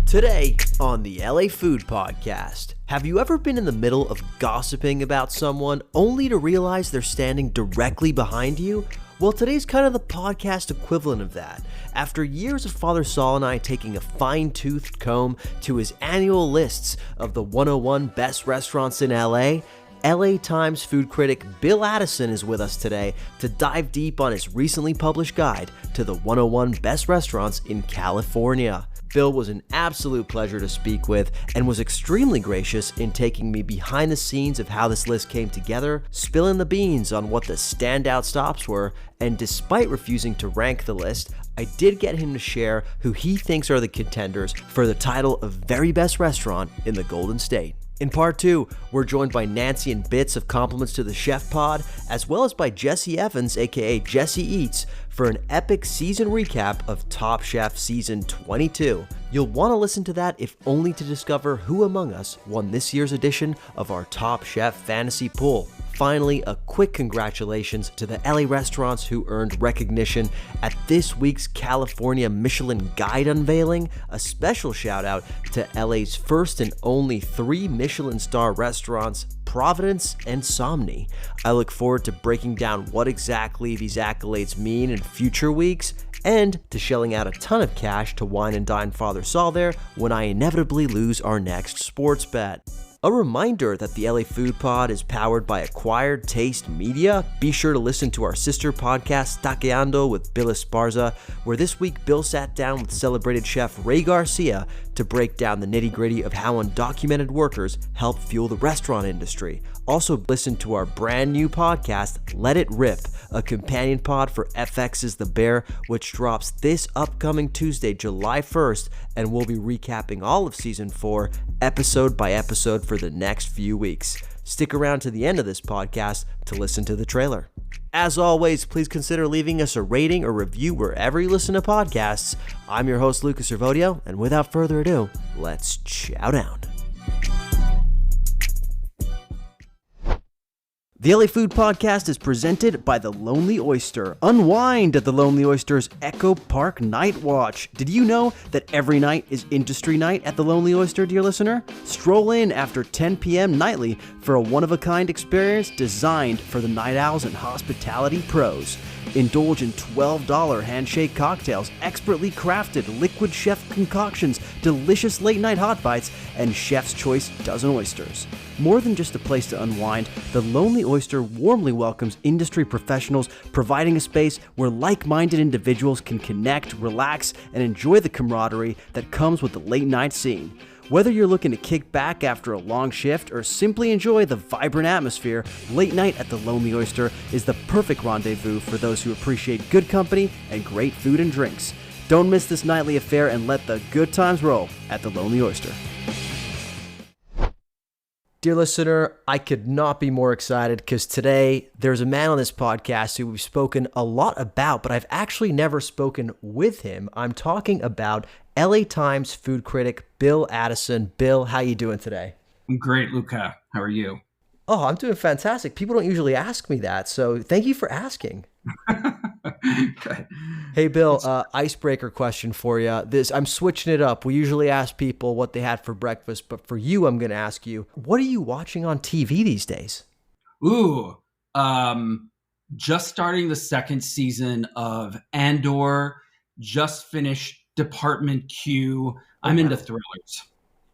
Today on the LA Food Podcast, have you ever been in the middle of gossiping about someone only to realize they're standing directly behind you? Well, today's kind of the podcast equivalent of that. After years of Father Saul and I taking a fine-toothed comb to his annual lists of the 101 best restaurants in LA, LA Times food critic Bill Addison is with us today to dive deep on his recently published guide to the 101 best restaurants in California. Bill was an absolute pleasure to speak with and was extremely gracious in taking me behind the scenes of how this list came together, spilling the beans on what the standout stops were, and despite refusing to rank the list, I did get him to share who he thinks are the contenders for the title of very best restaurant in the Golden State. In part 2, we're joined by Nancy and Bits of Compliments to the Chef Pod, as well as by Jesse Evans, aka Jesse Eats, for an epic season recap of Top Chef Season 22. You'll want to listen to that if only to discover who among us won this year's edition of our Top Chef Fantasy Pool. Finally, a quick congratulations to the LA restaurants who earned recognition at this week's California Michelin Guide unveiling. A special shout out to LA's first and only 3 Michelin-starred restaurants, Providence and Somni. I look forward to breaking down what exactly these accolades mean in future weeks, and to shelling out a ton of cash to wine and dine Father Saul there when I inevitably lose our next sports bet. A reminder that the LA Food Pod is powered by Acquired Taste Media. Be sure to listen to our sister podcast, Taqueando with Bill Esparza, where this week Bill sat down with celebrated chef Ray Garcia to break down the nitty-gritty of how undocumented workers help fuel the restaurant industry. Also listen to our brand new podcast, Let It Rip, a companion pod for FX's The Bear, which drops this upcoming Tuesday, July 1st, and we'll be recapping all of Season 4, episode by episode for the next few weeks. Stick around to the end of this podcast to listen to the trailer. As always, please consider leaving us a rating or review wherever you listen to podcasts. I'm your host, Lucas Servodio, and without further ado, let's chow down. The LA Food Podcast is presented by The Lonely Oyster. Unwind at The Lonely Oyster's Echo Park Night Watch. Did you know that every night is industry night at The Lonely Oyster, dear listener? Stroll in after 10 p.m. nightly for a one-of-a-kind experience designed for the night owls and hospitality pros. Indulge in $12 handshake cocktails, expertly crafted liquid chef concoctions, delicious late-night hot bites, and chef's choice dozen oysters. More than just a place to unwind, The Lonely Oyster warmly welcomes industry professionals, providing a space where like-minded individuals can connect, relax, and enjoy the camaraderie that comes with the late-night scene. Whether you're looking to kick back after a long shift or simply enjoy the vibrant atmosphere, late night at The Lonely Oyster is the perfect rendezvous for those who appreciate good company and great food and drinks. Don't miss this nightly affair and let the good times roll at The Lonely Oyster. Dear listener, I could not be more excited because today there's a man on this podcast who we've spoken a lot about, but I've actually never spoken with him. I'm talking about LA Times food critic Bill Addison. Bill, how you doing today? I'm great, Luca. How are you? Oh, I'm doing fantastic. People don't usually ask me that, so thank you for asking. Good. Hey, Bill, icebreaker question for you. I'm switching it up. We usually ask people what they had for breakfast, but for you, I'm going to ask you, what are you watching on TV these days? Ooh, just starting the second season of Andor, just finished Department Q. I'm into thrillers.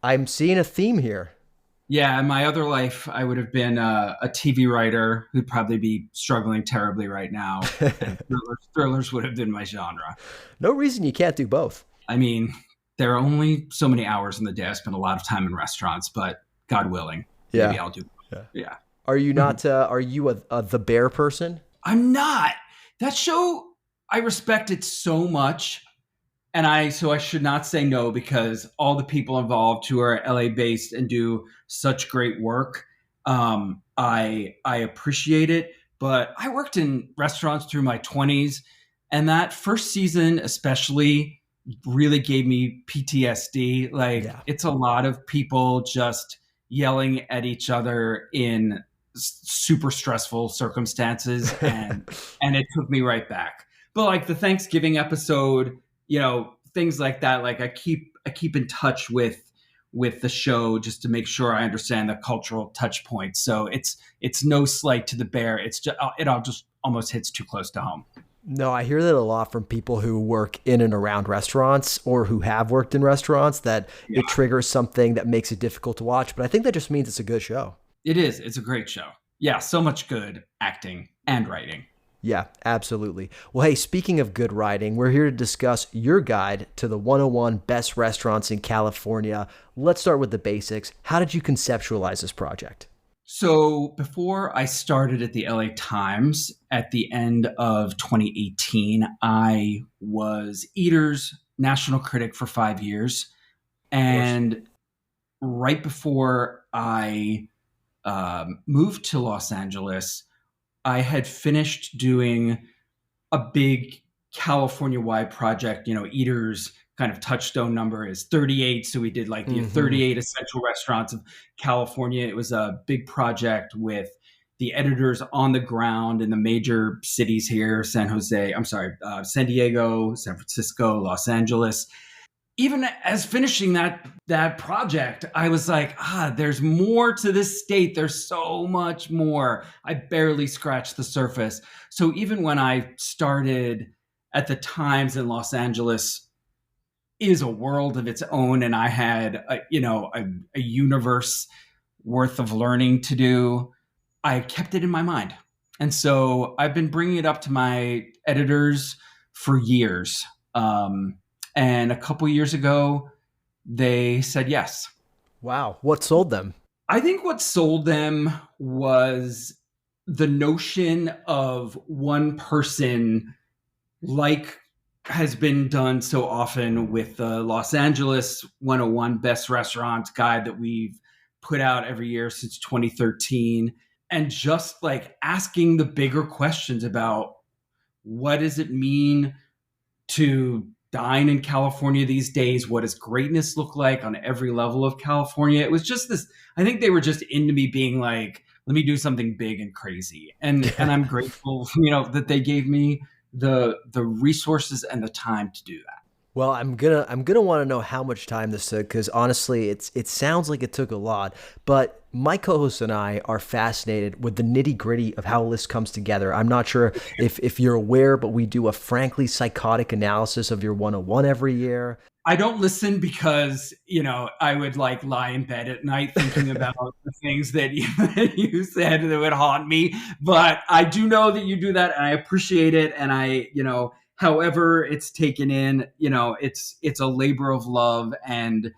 I'm seeing a theme here. Yeah, in my other life, I would have been a TV writer who'd probably be struggling terribly right now. And thrillers would have been my genre. No reason you can't do both. I mean, there are only so many hours in the day. I spend a lot of time in restaurants, but God willing, maybe I'll do both. Yeah. Are you not, are you a The Bear person? I'm not. That show, I respect it so much. And so I should not say no because all the people involved who are LA based and do such great work, I appreciate it. But I worked in restaurants through my 20s, and that first season especially really gave me PTSD. It's a lot of people just yelling at each other in super stressful circumstances, and it took me right back. But like the Thanksgiving episode, things like that, like I keep keep in touch with the show just to make sure I understand the cultural touch points. So it's no slight to the bear. It's just it all just almost hits too close to home. No, I hear that a lot from people who work in and around restaurants or who have worked in restaurants, that Yeah, it triggers something that makes it difficult to watch. But I think that just means it's a good show. it is. It's a great show. Yeah, so much good acting and writing. Yeah, absolutely. Well, hey, speaking of good writing, we're here to discuss your guide to the 101 best restaurants in California. Let's start with the basics. How did you conceptualize this project? So before I started at the LA Times at the end of 2018, I was Eater's national critic for 5 years. Of course. And right before I moved to Los Angeles, I had finished doing a big California wide project. Eater's kind of touchstone number is 38. So we did like the Hmm. 38 essential restaurants of California. It was a big project with the editors on the ground in the major cities here, San Diego, San Francisco, Los Angeles. Even as finishing that project, I was like, there's more to this state. There's so much more. I barely scratched the surface. So even when I started at the Times in Los Angeles, is a world of its own, and I had a universe worth of learning to do. I kept it in my mind, and so I've been bringing it up to my editors for years. And a couple years ago, they said yes. Wow. What sold them? I think what sold them was the notion of one person, like has been done so often with the Los Angeles 101 Best Restaurants guide that we've put out every year since 2013. And just like asking the bigger questions about what does it mean to dine in California these days? What does greatness look like on every level of California? It was just this, I think they were just into me being like, let me do something big and crazy. And I'm grateful, that they gave me the resources and the time to do that. Well, I'm gonna want to know how much time this took, because honestly, it sounds like it took a lot. But my co-host and I are fascinated with the nitty gritty of how a list comes together. I'm not sure if you're aware, but we do a frankly psychotic analysis of your 101 every year. I don't listen because, I would like lie in bed at night thinking about the things that that you said that would haunt me. But I do know that you do that, and I appreciate it. And however it's taken in, it's a labor of love and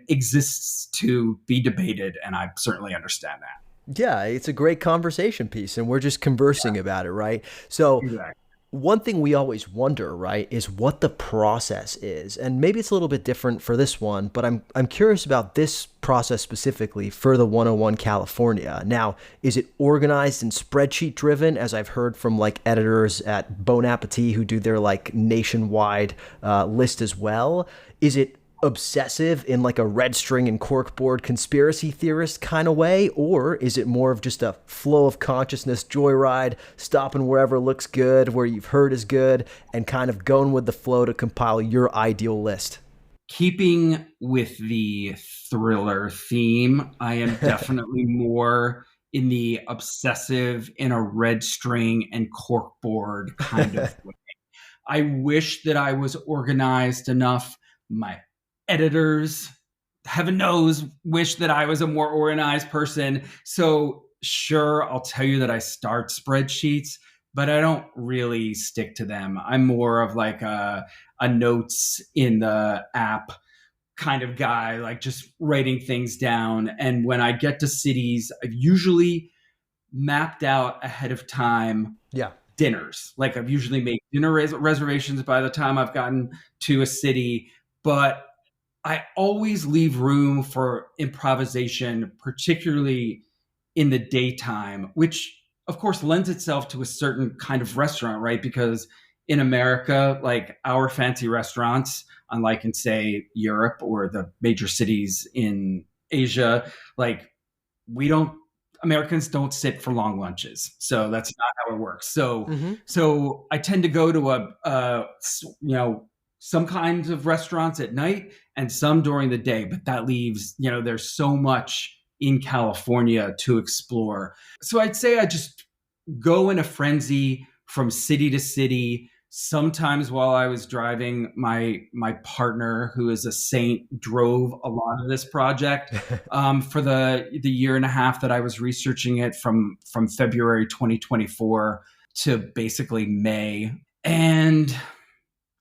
exists to be debated. And I certainly understand that. Yeah, it's a great conversation piece, and we're just conversing about it, right? So Exactly. one thing we always wonder, right, is what the process is. And maybe it's a little bit different for this one, but I'm curious about this process specifically for the 101 California. Now, is it organized and spreadsheet driven, as I've heard from like editors at Bon Appetit who do their like nationwide list as well? Is it obsessive in like a red string and corkboard conspiracy theorist kind of way, or is it more of just a flow of consciousness joyride, stopping wherever looks good, where you've heard is good, and kind of going with the flow to compile your ideal list? Keeping with the thriller theme, I am definitely more in the obsessive in a red string and corkboard kind of way. I wish that I was organized enough. My editors, heaven knows, wish that I was a more organized person. So, sure, I'll tell you that I start spreadsheets, but I don't really stick to them. I'm more of like a notes in the app kind of guy, like just writing things down. And when I get to cities, I've usually mapped out ahead of time Yeah. dinners. Like I've usually made dinner reservations by the time I've gotten to a city, but I always leave room for improvisation, particularly in the daytime, which of course lends itself to a certain kind of restaurant, right? Because in America, like our fancy restaurants, unlike in say Europe or the major cities in Asia, like we don't Americans don't sit for long lunches. So that's not how it works. So Hmm. so I tend to go to some kinds of restaurants at night, and some during the day, but that leaves, there's so much in California to explore. So I'd say I just go in a frenzy from city to city. Sometimes while I was driving, my partner, who is a saint, drove a lot of this project for the year and a half that I was researching it, from February 2024 to basically May. And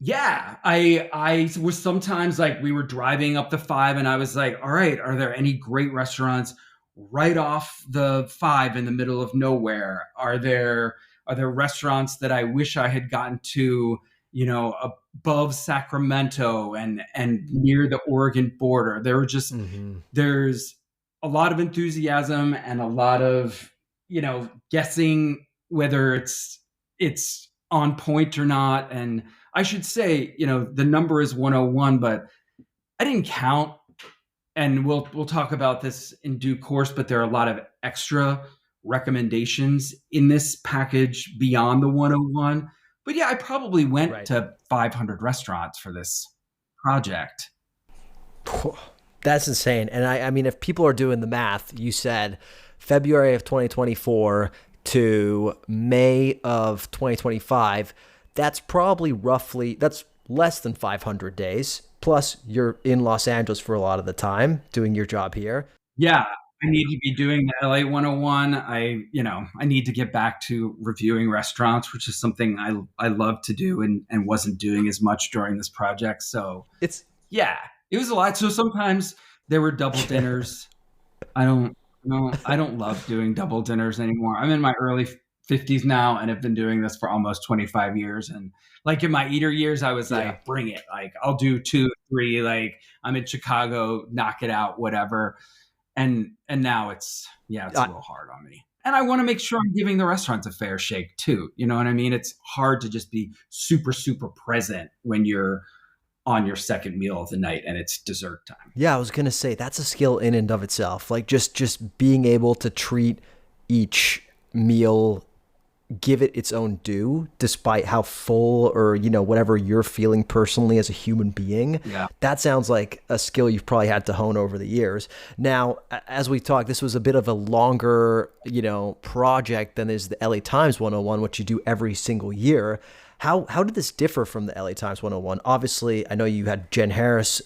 yeah, I was sometimes like, we were driving up the 5 and I was like, all right, are there any great restaurants right off the 5 in the middle of nowhere? Are there restaurants that I wish I had gotten to, above Sacramento and near the Oregon border? There were just there's a lot of enthusiasm and a lot of, guessing whether it's on point or not. And I should say, the number is 101, but I didn't count. And we'll talk about this in due course, but there are a lot of extra recommendations in this package beyond the 101. But yeah, I probably went to 500 restaurants for this project. That's insane. And I mean, if people are doing the math, you said February of 2024 to May of 2025, that's probably that's less than 500 days. Plus, you're in Los Angeles for a lot of the time doing your job here. Yeah, I need to be doing the LA 101. I need to get back to reviewing restaurants, which is something I love to do and wasn't doing as much during this project. So it was a lot. So sometimes there were double dinners. I don't love doing double dinners anymore. I'm in my early 50s now and have been doing this for almost 25 years. And like in my eater years, I was like, bring it. Like, I'll do 2, 3, like I'm in Chicago, knock it out, whatever. And now it's a little hard on me. And I want to make sure I'm giving the restaurants a fair shake too. You know what I mean? It's hard to just be super, super present when you're on your second meal of the night and it's dessert time. Yeah, I was going to say that's a skill in and of itself. Like just being able to treat each meal, give it its own due, despite how full or, whatever you're feeling personally as a human being. Yeah. That sounds like a skill you've probably had to hone over the years. Now, as we talked, this was a bit of a longer, project than is the LA Times 101, which you do every single year. How did this differ from the LA Times 101? Obviously, I know you had Jen Harris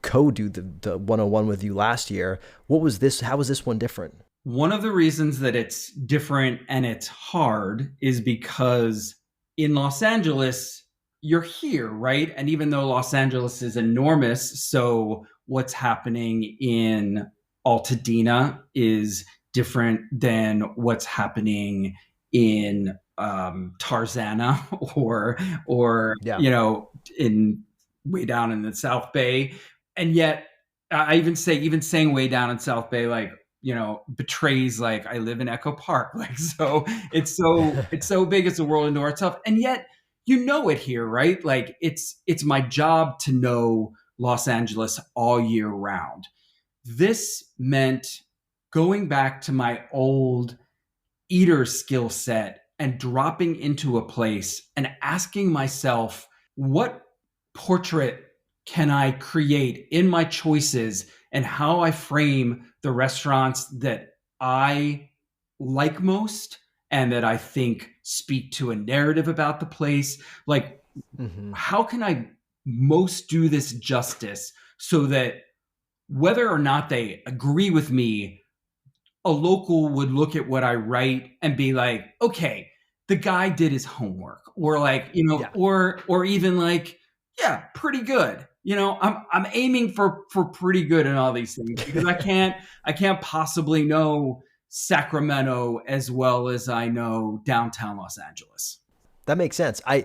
co-do the 101 with you last year. What was this? How was this one different? One of the reasons that it's different and it's hard is because in Los Angeles, you're here, right? And even though Los Angeles is enormous, so what's happening in Altadena is different than what's happening in Tarzana or in way down in the South Bay. And yet I even saying way down in South Bay, like, betrays like I live in Echo Park. Like, so it's so big. It's a world into itself. And yet, it here, right? Like it's my job to know Los Angeles all year round. This meant going back to my old eater skill set and dropping into a place and asking myself, what portrait can I create in my choices and how I frame the restaurants that I like most and that I think speak to a narrative about the place? Like, how can I most do this justice so that whether or not they agree with me, a local would look at what I write and be like, okay, the guy did his homework, or like, or even like, yeah, pretty good. I'm aiming for pretty good in all these things because I can't possibly know Sacramento as well as I know downtown Los Angeles. That makes sense. I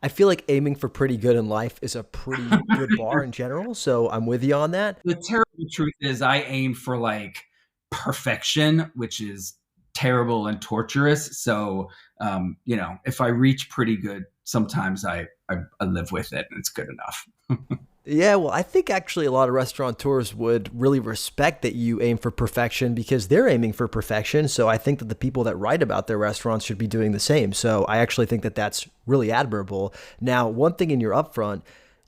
feel like aiming for pretty good in life is a pretty good bar in general. So I'm with you on that. The terrible truth is I aim for like perfection, which is terrible and torturous. So, if I reach pretty good, sometimes I live with it and it's good enough. Yeah, well, I think actually a lot of restaurateurs would really respect that you aim for perfection because they're aiming for perfection. So I think that the people that write about their restaurants should be doing the same. So I actually think that that's really admirable. Now, one thing in your upfront,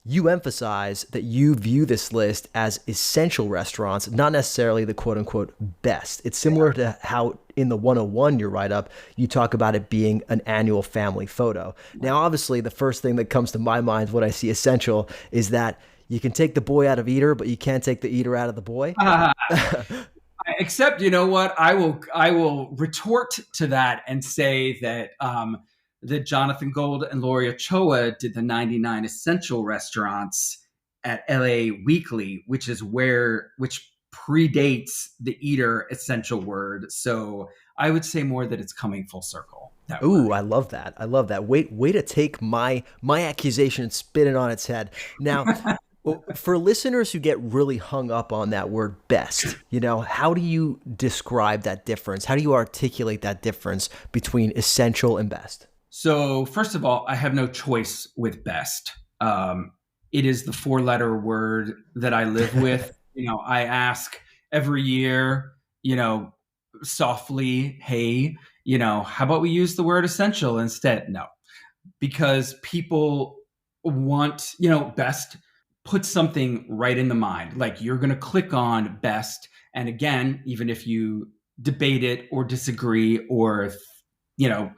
you emphasize that you view this list as essential restaurants, not necessarily the quote unquote best. It's similar to how in the 101, your write up, you talk about it being an annual family photo. Now, obviously, the first thing that comes to my mind when I see essential is that you can take the boy out of eater, but you can't take the eater out of the boy. Except, you know what? I will retort to that and say that Jonathan Gold and Lori Ochoa did the 99 essential restaurants at LA Weekly, which predates the eater essential word. So I would say more that it's coming full circle. That Ooh, word. I love that. I love that. Way to take my accusation and spin it on its head. Now, well, for listeners who get really hung up on that word best, how do you describe that difference? How do you articulate that difference between essential and best? So first of all, I have no choice with best. It is the four-letter word that I live with. I ask every year, softly, hey, how about we use the word essential instead? No, because people want, best, put something right in the mind. Like you're going to click on best. And again, even if you debate it or disagree or, you know,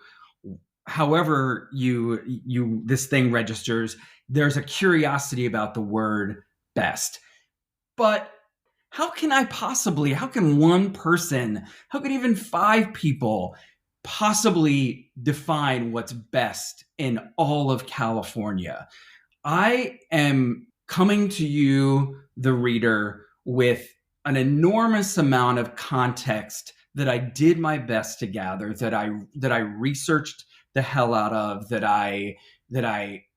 however you this thing registers, there's a curiosity about the word best. But how can one person, how could even five people possibly define what's best in all of California? I am coming to you, the reader, with an enormous amount of context that I did my best to gather, that I researched the hell out of, that I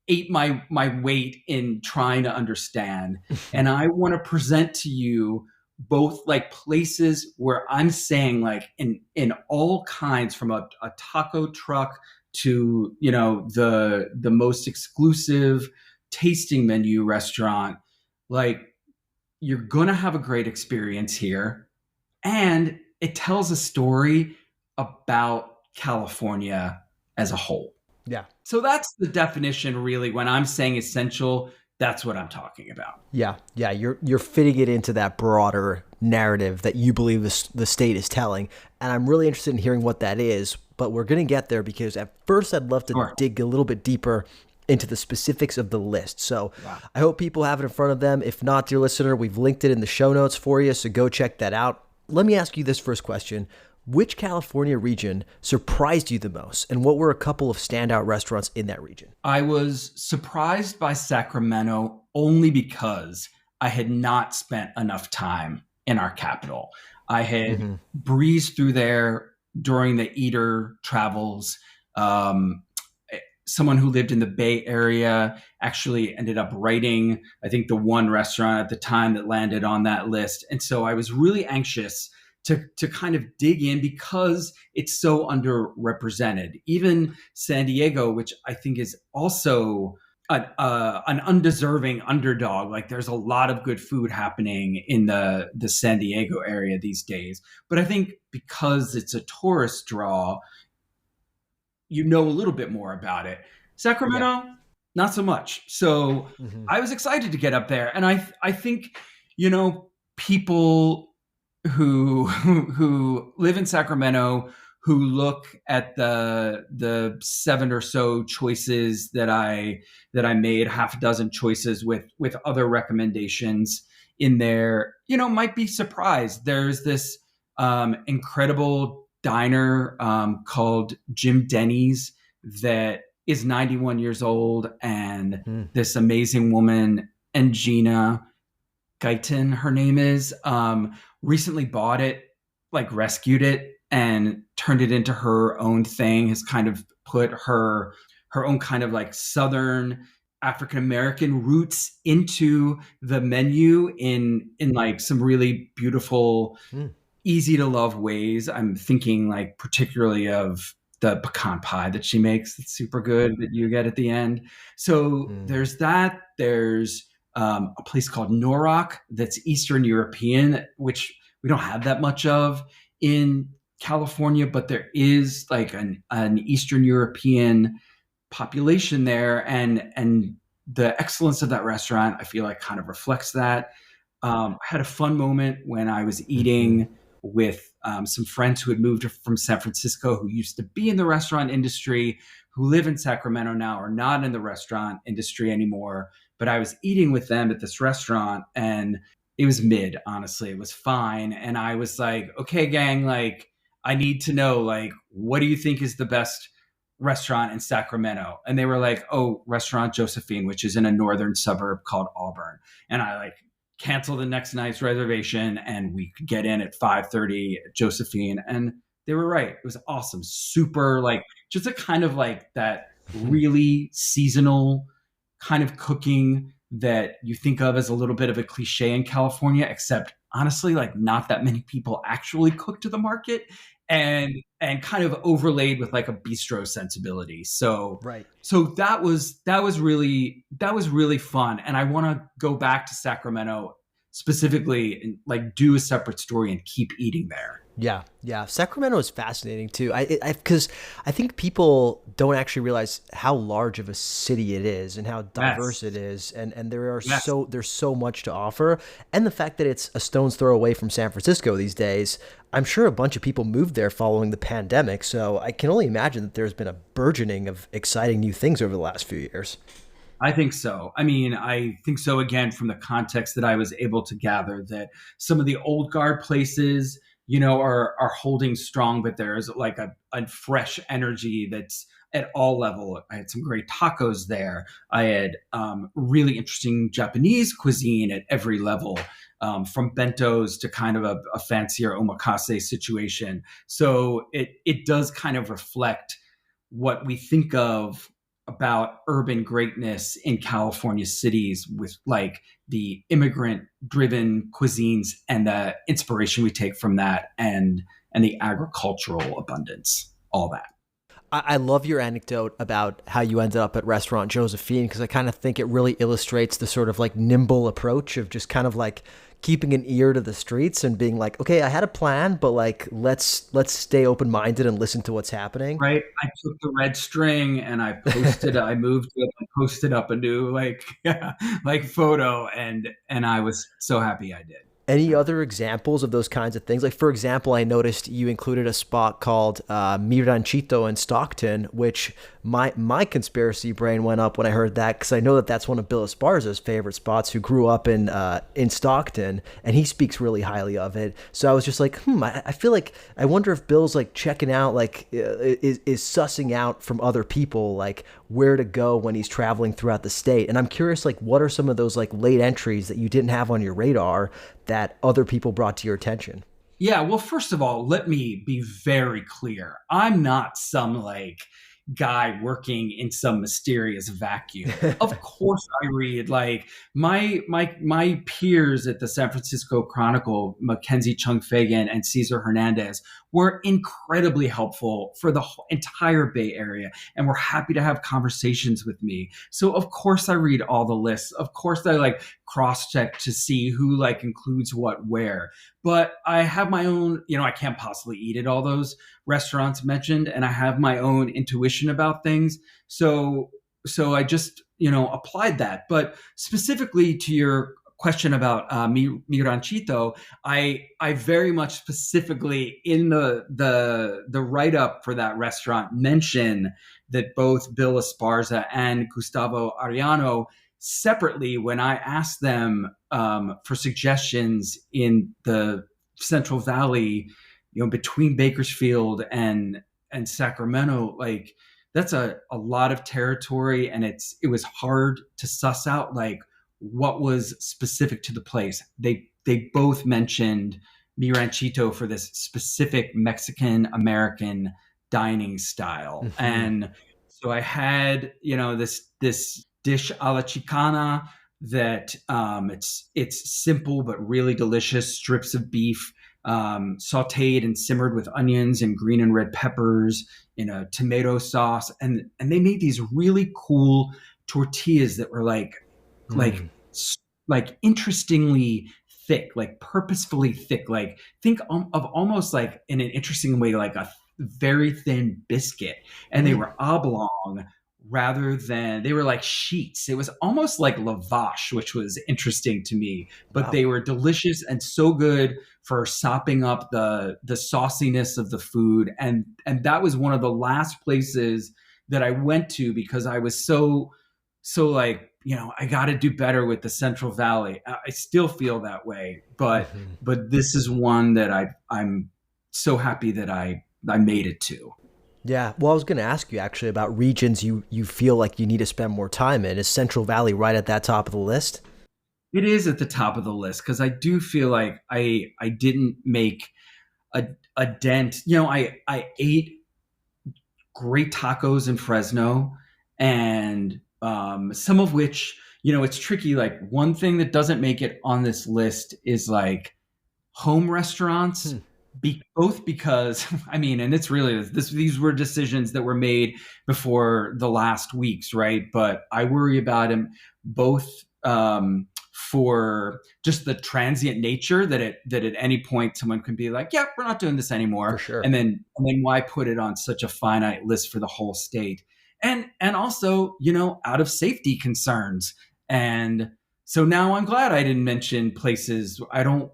ate my weight in trying to understand. And I want to present to you both like places where I'm saying like in all kinds, from a taco truck to the most exclusive tasting menu restaurant, like you're gonna have a great experience here. And it tells a story about California as a whole. Yeah. So that's the definition, really. When I'm saying essential, that's what I'm talking about. Yeah. Yeah. You're fitting it into that broader narrative that you believe the state is telling. And I'm really interested in hearing what that is, but we're going to get there because at first I'd love to dig a little bit deeper into the specifics of the list. So I hope people have it in front of them. If not, dear listener, we've linked it in the show notes for you. So go check that out. Let me ask you this first question. Which California region surprised you the most? And what were a couple of standout restaurants in that region? I was surprised by Sacramento only because I had not spent enough time in our capital. I had breezed through there during the Eater travels. Someone who lived in the Bay Area actually ended up writing, I think, the one restaurant at the time that landed on that list. And so I was really anxious to kind of dig in because it's so underrepresented. Even San Diego, which I think is also an undeserving underdog. Like there's a lot of good food happening in the San Diego area these days. But I think because it's a tourist draw, a little bit more about it. Sacramento, not so much. So I was excited to get up there. And I think, people who live in Sacramento, who look at the 7 or so choices that I made, half a dozen choices with other recommendations in there, might be surprised. There's this incredible diner called Jim Denny's that is 91 years old, and this amazing woman, Engina Guyton, her name is, recently bought it, like rescued it and turned it into her own thing, has kind of put her own kind of like Southern African-American roots into the menu in like some really beautiful, easy to love ways. I'm thinking like particularly of the pecan pie that she makes. It's super good that you get at the end. So there's that. There's a place called Norak that's Eastern European, which we don't have that much of in California, but there is like an Eastern European population there. And the excellence of that restaurant, I feel like, kind of reflects that. I had a fun moment when I was Mhm. eating with some friends who had moved from San Francisco, who used to be in the restaurant industry, who live in Sacramento now, are not in the restaurant industry anymore. But I was eating with them at this restaurant, and it was mid, honestly. It was fine. And I was like, okay, gang, like, I need to know, like, what do you think is the best restaurant in Sacramento? And they were like, oh, Restaurant Josephine, which is in a northern suburb called Auburn. And I like cancel the next night's reservation, and we could get in at 5:30 at Josephine. And they were right. It was awesome. Super, like, just a kind of like that really seasonal kind of cooking that you think of as a little bit of a cliche in California, except honestly, like, not that many people actually cook to the market, and kind of overlaid with like a bistro sensibility. So Right. that was really fun, and I want to go back to Sacramento specifically and like do a separate story and keep eating there. Yeah, yeah. Sacramento is fascinating too. Because I think people don't actually realize how large of a city it is and how diverse it Yes, is, and yes. there's so much to offer, and the fact that it's a stone's throw away from San Francisco these days. I'm sure a bunch of people moved there following the pandemic, so I can only imagine that there's been a burgeoning of exciting new things over the last few years. I think so. I mean, I think so again from the context that I was able to gather that some of the old guard places, are holding strong, but there's like a fresh energy that's at all level. I had some great tacos there. I had really interesting Japanese cuisine at every level, from bentos to kind of a fancier omakase situation. So it does kind of reflect what we think of about urban greatness in California cities, with like the immigrant driven cuisines and the inspiration we take from that, and the agricultural abundance, all that. I love your anecdote about how you ended up at Restaurant Josephine because I kind of think it really illustrates the sort of like nimble approach of just kind of like keeping an ear to the streets and being like, okay, I had a plan, but like let's stay open minded and listen to what's happening. Right. I took the red string and I moved it and posted up a new like like photo, and I was so happy I did. Any other examples of those kinds of things? Like, for example, I noticed you included a spot called Mi Ranchito in Stockton, which my conspiracy brain went up when I heard that because I know that that's one of Bill Esparza's favorite spots, who grew up in Stockton, and he speaks really highly of it. So I was just like, I feel like I wonder if Bill's like checking out, like is sussing out from other people like where to go when he's traveling throughout the state. And I'm curious, like, what are some of those like late entries that you didn't have on your radar that other people brought to your attention? Yeah, well, first of all, let me be very clear. I'm not some like guy working in some mysterious vacuum. Of course I read, like, my peers at the San Francisco Chronicle, Mackenzie Chung Fagan and Cesar Hernandez, were incredibly helpful for the whole entire Bay Area and were happy to have conversations with me. So of course I read all the lists. Of course I like cross check to see who like includes what where. But I have my own, I can't possibly eat at all those restaurants mentioned, and I have my own intuition about things. So I just, applied that. But specifically to your question about Mi Ranchito, I very much specifically in the write up for that restaurant mention that both Bill Esparza and Gustavo Arellano separately, when I asked them for suggestions in the Central Valley, between Bakersfield and Sacramento, like, that's a lot of territory, and it was hard to suss out like what was specific to the place. They both mentioned Mi Ranchito for this specific Mexican American dining style. Hmm. And so I had, this dish a la Chicana that it's simple but really delicious. Strips of beef, sautéed and simmered with onions and green and red peppers in a tomato sauce, and they made these really cool tortillas that were like Mm. like interestingly thick, like purposefully thick, like think of almost like in an interesting way like a very thin biscuit, and they Mm. were oblong, rather than, they were like sheets. It was almost like lavash, which was interesting to me, but Wow. they were delicious and so good for sopping up the sauciness of the food. And that was one of the last places that I went to because I was so like, I got to do better with the Central Valley. I still feel that way, Mhm. but this is one that I'm so happy that I made it to. Yeah. Well, I was going to ask you actually about regions you feel like you need to spend more time in. Is Central Valley right at that top of the list? It is at the top of the list because I do feel like I didn't make a a dent. I ate great tacos in Fresno, and some of which, it's tricky. Like, one thing that doesn't make it on this list is like home restaurants, Hmm. both because I mean, and it's really this, these were decisions that were made before the last weeks, right? But I worry about him both, for just the transient nature that at any point someone can be like, yeah, we're not doing this For anymore, sure. and then why put it on such a finite list for the whole state? And also, out of safety concerns. And so now I'm glad I didn't mention places. I don't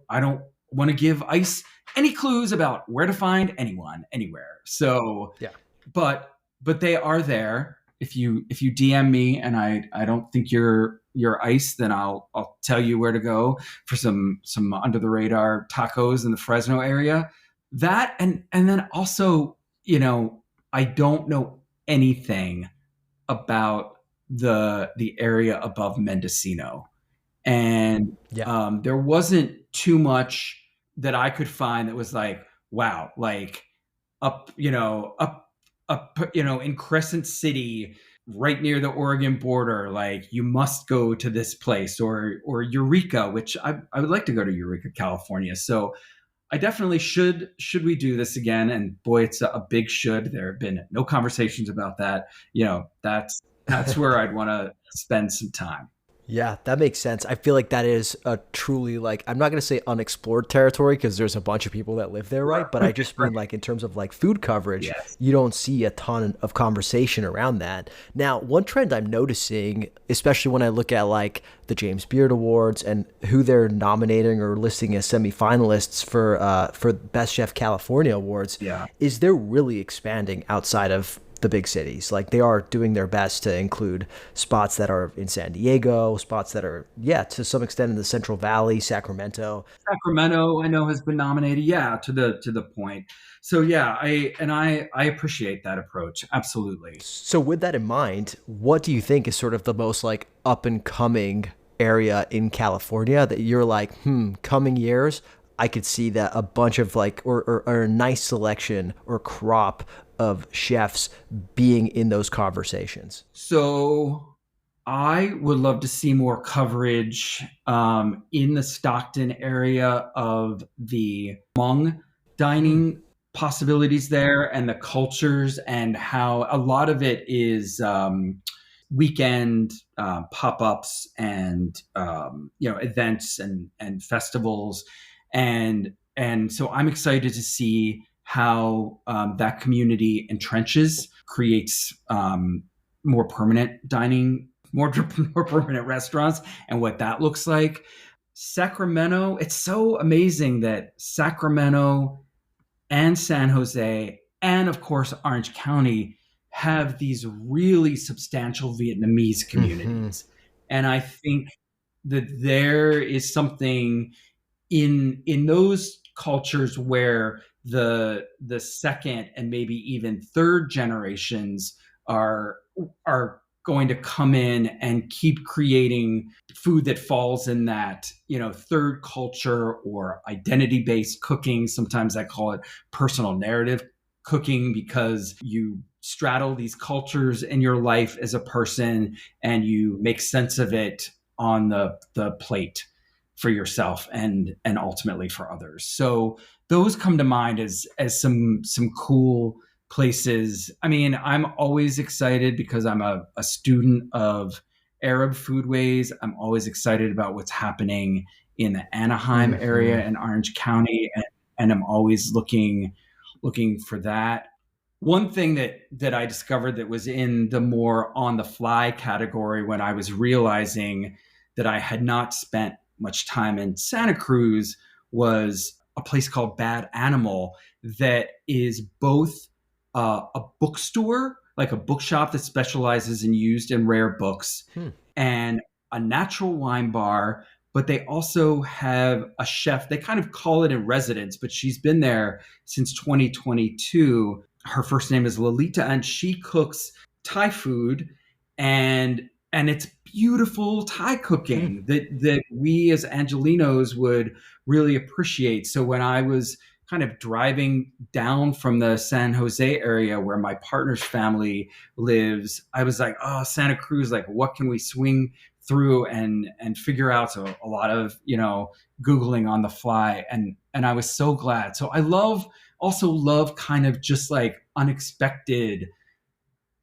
want to give ICE any clues about where to find anyone anywhere. So, Yeah. but they are there. If you DM me and I don't think you're ICE, then I'll tell you where to go for some under the radar tacos in the Fresno area. That, and then also, I don't know anything about the area above Mendocino, and Yeah. there wasn't too much that I could find that was like, wow, like up in Crescent City, right near the Oregon border, like you must go to this place, or Eureka, which I would like to go to Eureka, California. So I definitely should we do this again? And boy, it's a big should. There have been no conversations about that. That's where I'd want to spend some time. Yeah, that makes sense. I feel like that is a truly like I'm not going to say unexplored territory because there's a bunch of people that live there, right? But I just mean Right. like in terms of like food coverage, Yes. you don't see a ton of conversation around that. Now, one trend I'm noticing, especially when I look at like the James Beard Awards and who they're nominating or listing as semifinalists for Best Chef California Awards, Yeah. is they're really expanding outside of the big cities. Like they are doing their best to include spots that are in San Diego, spots that are, yeah, to some extent in the Central Valley, Sacramento. Sacramento, I know, has been nominated. Yeah, to the point. So yeah, I appreciate that approach. Absolutely. So with that in mind, what do you think is sort of the most like up and coming area in California that you're like, coming years, I could see that a bunch of like, or a nice selection or crop of chefs being in those conversations? So I would love to see more coverage, in the Stockton area of the Hmong Hmm. dining possibilities there, and the cultures, and how a lot of it is, weekend pop-ups and, events and festivals, and so I'm excited to see how, that community entrenches, creates, more permanent dining, more more permanent restaurants, and what that looks like. Sacramento, it's so amazing that Sacramento and San Jose, and of course Orange County, have these really substantial Vietnamese Hmm. communities. And I think that there is something in those cultures where the second and maybe even third generations are are going to come in and keep creating food that falls in that, third culture or identity based cooking. Sometimes I call it personal narrative cooking, because you straddle these cultures in your life as a person and you make sense of it on the plate for yourself and ultimately for others. So those come to mind as some cool places. I mean, I'm always excited because I'm a student of Arab foodways. I'm always excited about what's happening in the Anaheim Hmm. area and Orange County, and I'm always looking for that. One thing that I discovered that was in the more on the fly category when I was realizing that I had not spent much time in Santa Cruz was a place called Bad Animal that is both a bookstore, like a bookshop that specializes in used and rare books, Hmm. and a natural wine bar. But they also have a chef. They kind of call it in residence, but she's been there since 2022. Her first name is Lolita, and she cooks Thai food, and it's beautiful Thai Hmm. cooking that we as Angelinos would really appreciate. So when I was kind of driving down from the San Jose area where my partner's family lives, I was like, oh, Santa Cruz, like what can we swing through and figure out? So a lot of, Googling on the fly, and I was so glad. So I also love kind of just like unexpected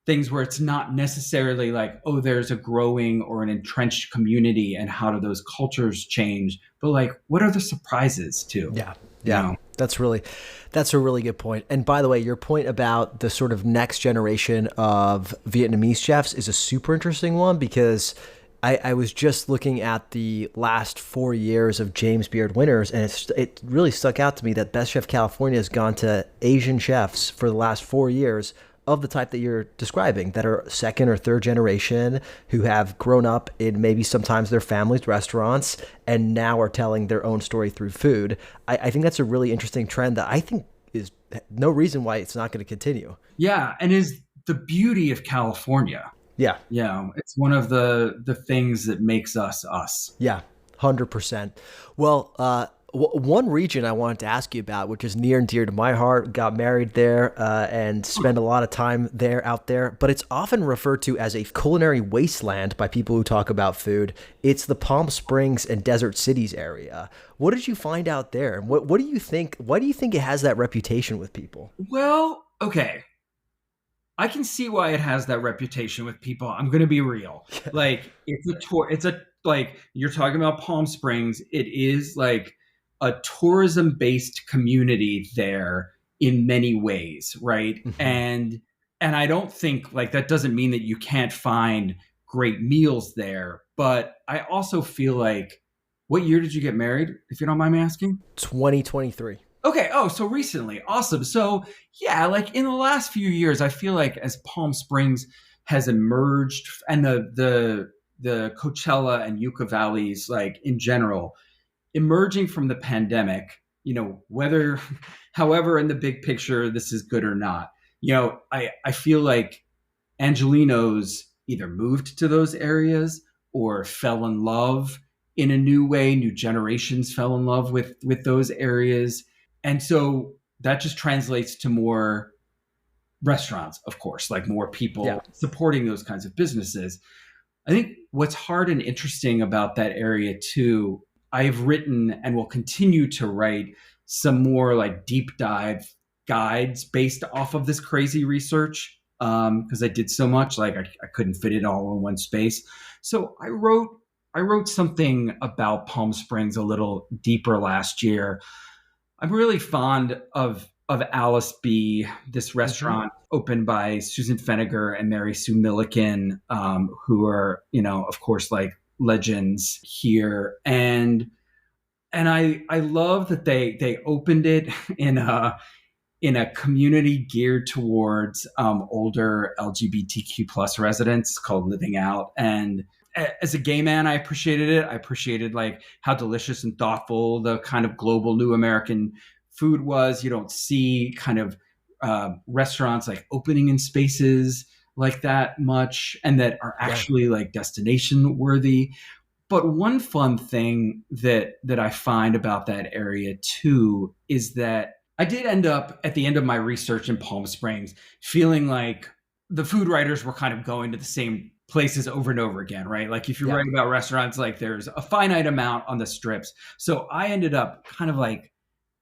things where it's not necessarily like, oh, there's a growing or an entrenched community and how do those cultures change, but like what are the surprises too, Yeah. you Yeah. know? That's a really good point. And by the way, your point about the sort of next generation of Vietnamese chefs is a super interesting one because I was just looking at the last 4 years of James Beard winners, and it really stuck out to me that Best Chef California has gone to Asian chefs for the last 4 years of the type that you're describing, that are second or third generation, who have grown up in maybe sometimes their family's restaurants and now are telling their own story through food. I think that's a really interesting trend that I think is no reason why it's not going to continue. Yeah, and is the beauty of California. Yeah. It's one of the things that makes us us. Yeah, 100%. Well, one region I wanted to ask you about, which is near and dear to my heart, got married there and spent a lot of time there out there, but it's often referred to as a culinary wasteland by people who talk about food. It's the Palm Springs and Desert Cities area. What did you find out there? And what do you think? Why do you think it has that reputation with people? Well, okay, I can see why it has that reputation with people. I'm going to be real. Like it's a tour. It's a like you're talking about Palm Springs. It is like a tourism based community there in many ways, right? Hmm. And I don't think like that doesn't mean that you can't find great meals there. But I also feel like, what year did you get married? If you don't mind me asking. 2023. Okay. Oh, so recently. Awesome. So, yeah, like in the last few years, I feel like as Palm Springs has emerged and the Coachella and Yucca Valleys, like in general, emerging from the pandemic, whether, however, in the big picture, this is good or not, I feel like Angelinos either moved to those areas or fell in love in a new way. New generations fell in love with those areas, and so that just translates to more restaurants, of course, like more Yeah. people supporting those kinds of businesses. I think what's hard and interesting about that area too, I've written and will continue to write some more like deep dive guides based off of this crazy research, because I did so much, like I couldn't fit it all in one space. So I wrote something about Palm Springs a little deeper last year. I'm really fond of Alice B, this Hmm. restaurant opened by Susan Feniger and Mary Sue Milliken, who are, of course, like legends here. And I love that they opened it in a community geared towards older LGBTQ plus residents, called Living Out. And as a gay man, I appreciated it. I appreciated like how delicious and thoughtful the kind of global new American food was. You don't see kind of restaurants like opening in spaces like that much, and that are Yeah. actually like destination worthy. But one fun thing that I find about that area too is that I did end up at the end of my research in Palm Springs feeling like the food writers were kind of going to the same places over and over again, right? Like if you Yeah. write about restaurants, like there's a finite amount on the strips. So I ended up kind of like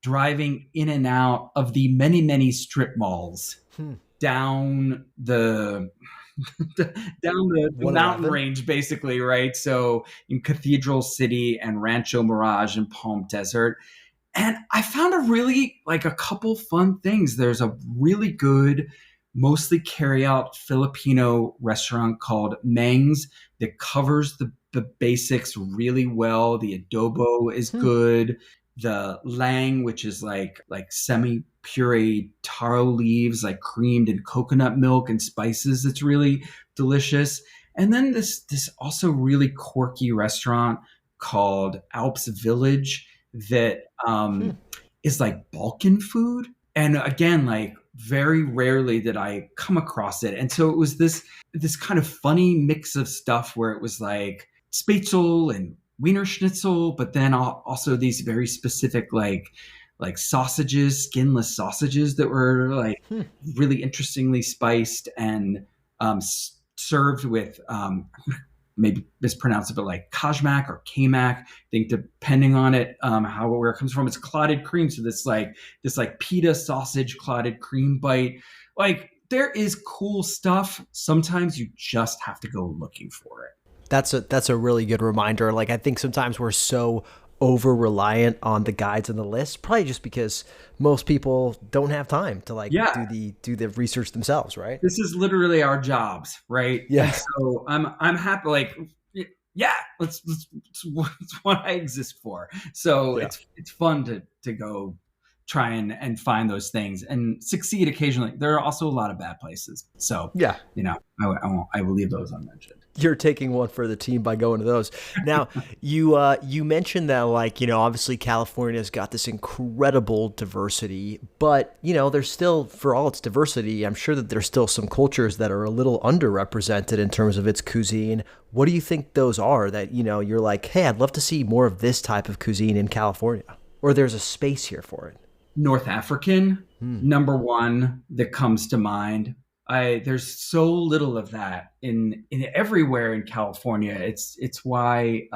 driving in and out of the many, many strip malls Hmm. down the down the mountain 111. range, basically, right? So in Cathedral City and Rancho Mirage and Palm Desert. And I found a couple fun things. There's a really good, mostly carry out Filipino restaurant called Meng's that covers the basics really well. The adobo is Hmm. good. The lang, which is like semi pureed taro leaves, like creamed in coconut milk and spices. It's really delicious. And then this also really quirky restaurant called Alps Village that Hmm. is like Balkan food. And again, like very rarely did I come across it. And so it was this kind of funny mix of stuff where it was like Spätzle and Wiener Schnitzel, but then also these very specific like sausages, skinless sausages that were like Hmm. really interestingly spiced and served with maybe mispronounce it, but like kajmak or kamak. I think depending on it, where it comes from, it's clotted cream. So this like pita sausage clotted cream bite. Like there is cool stuff. Sometimes you just have to go looking for it. That's a really good reminder. Like I think sometimes we're so over reliant on the guides and the lists, probably just because most people don't have time to like Yeah, do the research themselves, right? this is literally our jobs, right? And Yeah. so I'm happy. Like, yeah, it's what I exist for. So Yeah. it's fun to go try and find those things and succeed occasionally. There are also a lot of bad places, so Yeah. I will leave those unmentioned. You're taking one for the team by going to those. Now, you mentioned that like, obviously California's got this incredible diversity, but there's still, for all its diversity, I'm sure that there's still some cultures that are a little underrepresented in terms of its cuisine. What do you think those are that, you're like, "Hey, I'd love to see more of this type of cuisine in California." Or there's a space here for it? North African, Hmm. number one that comes to mind. There's so little of that in everywhere in California. It's why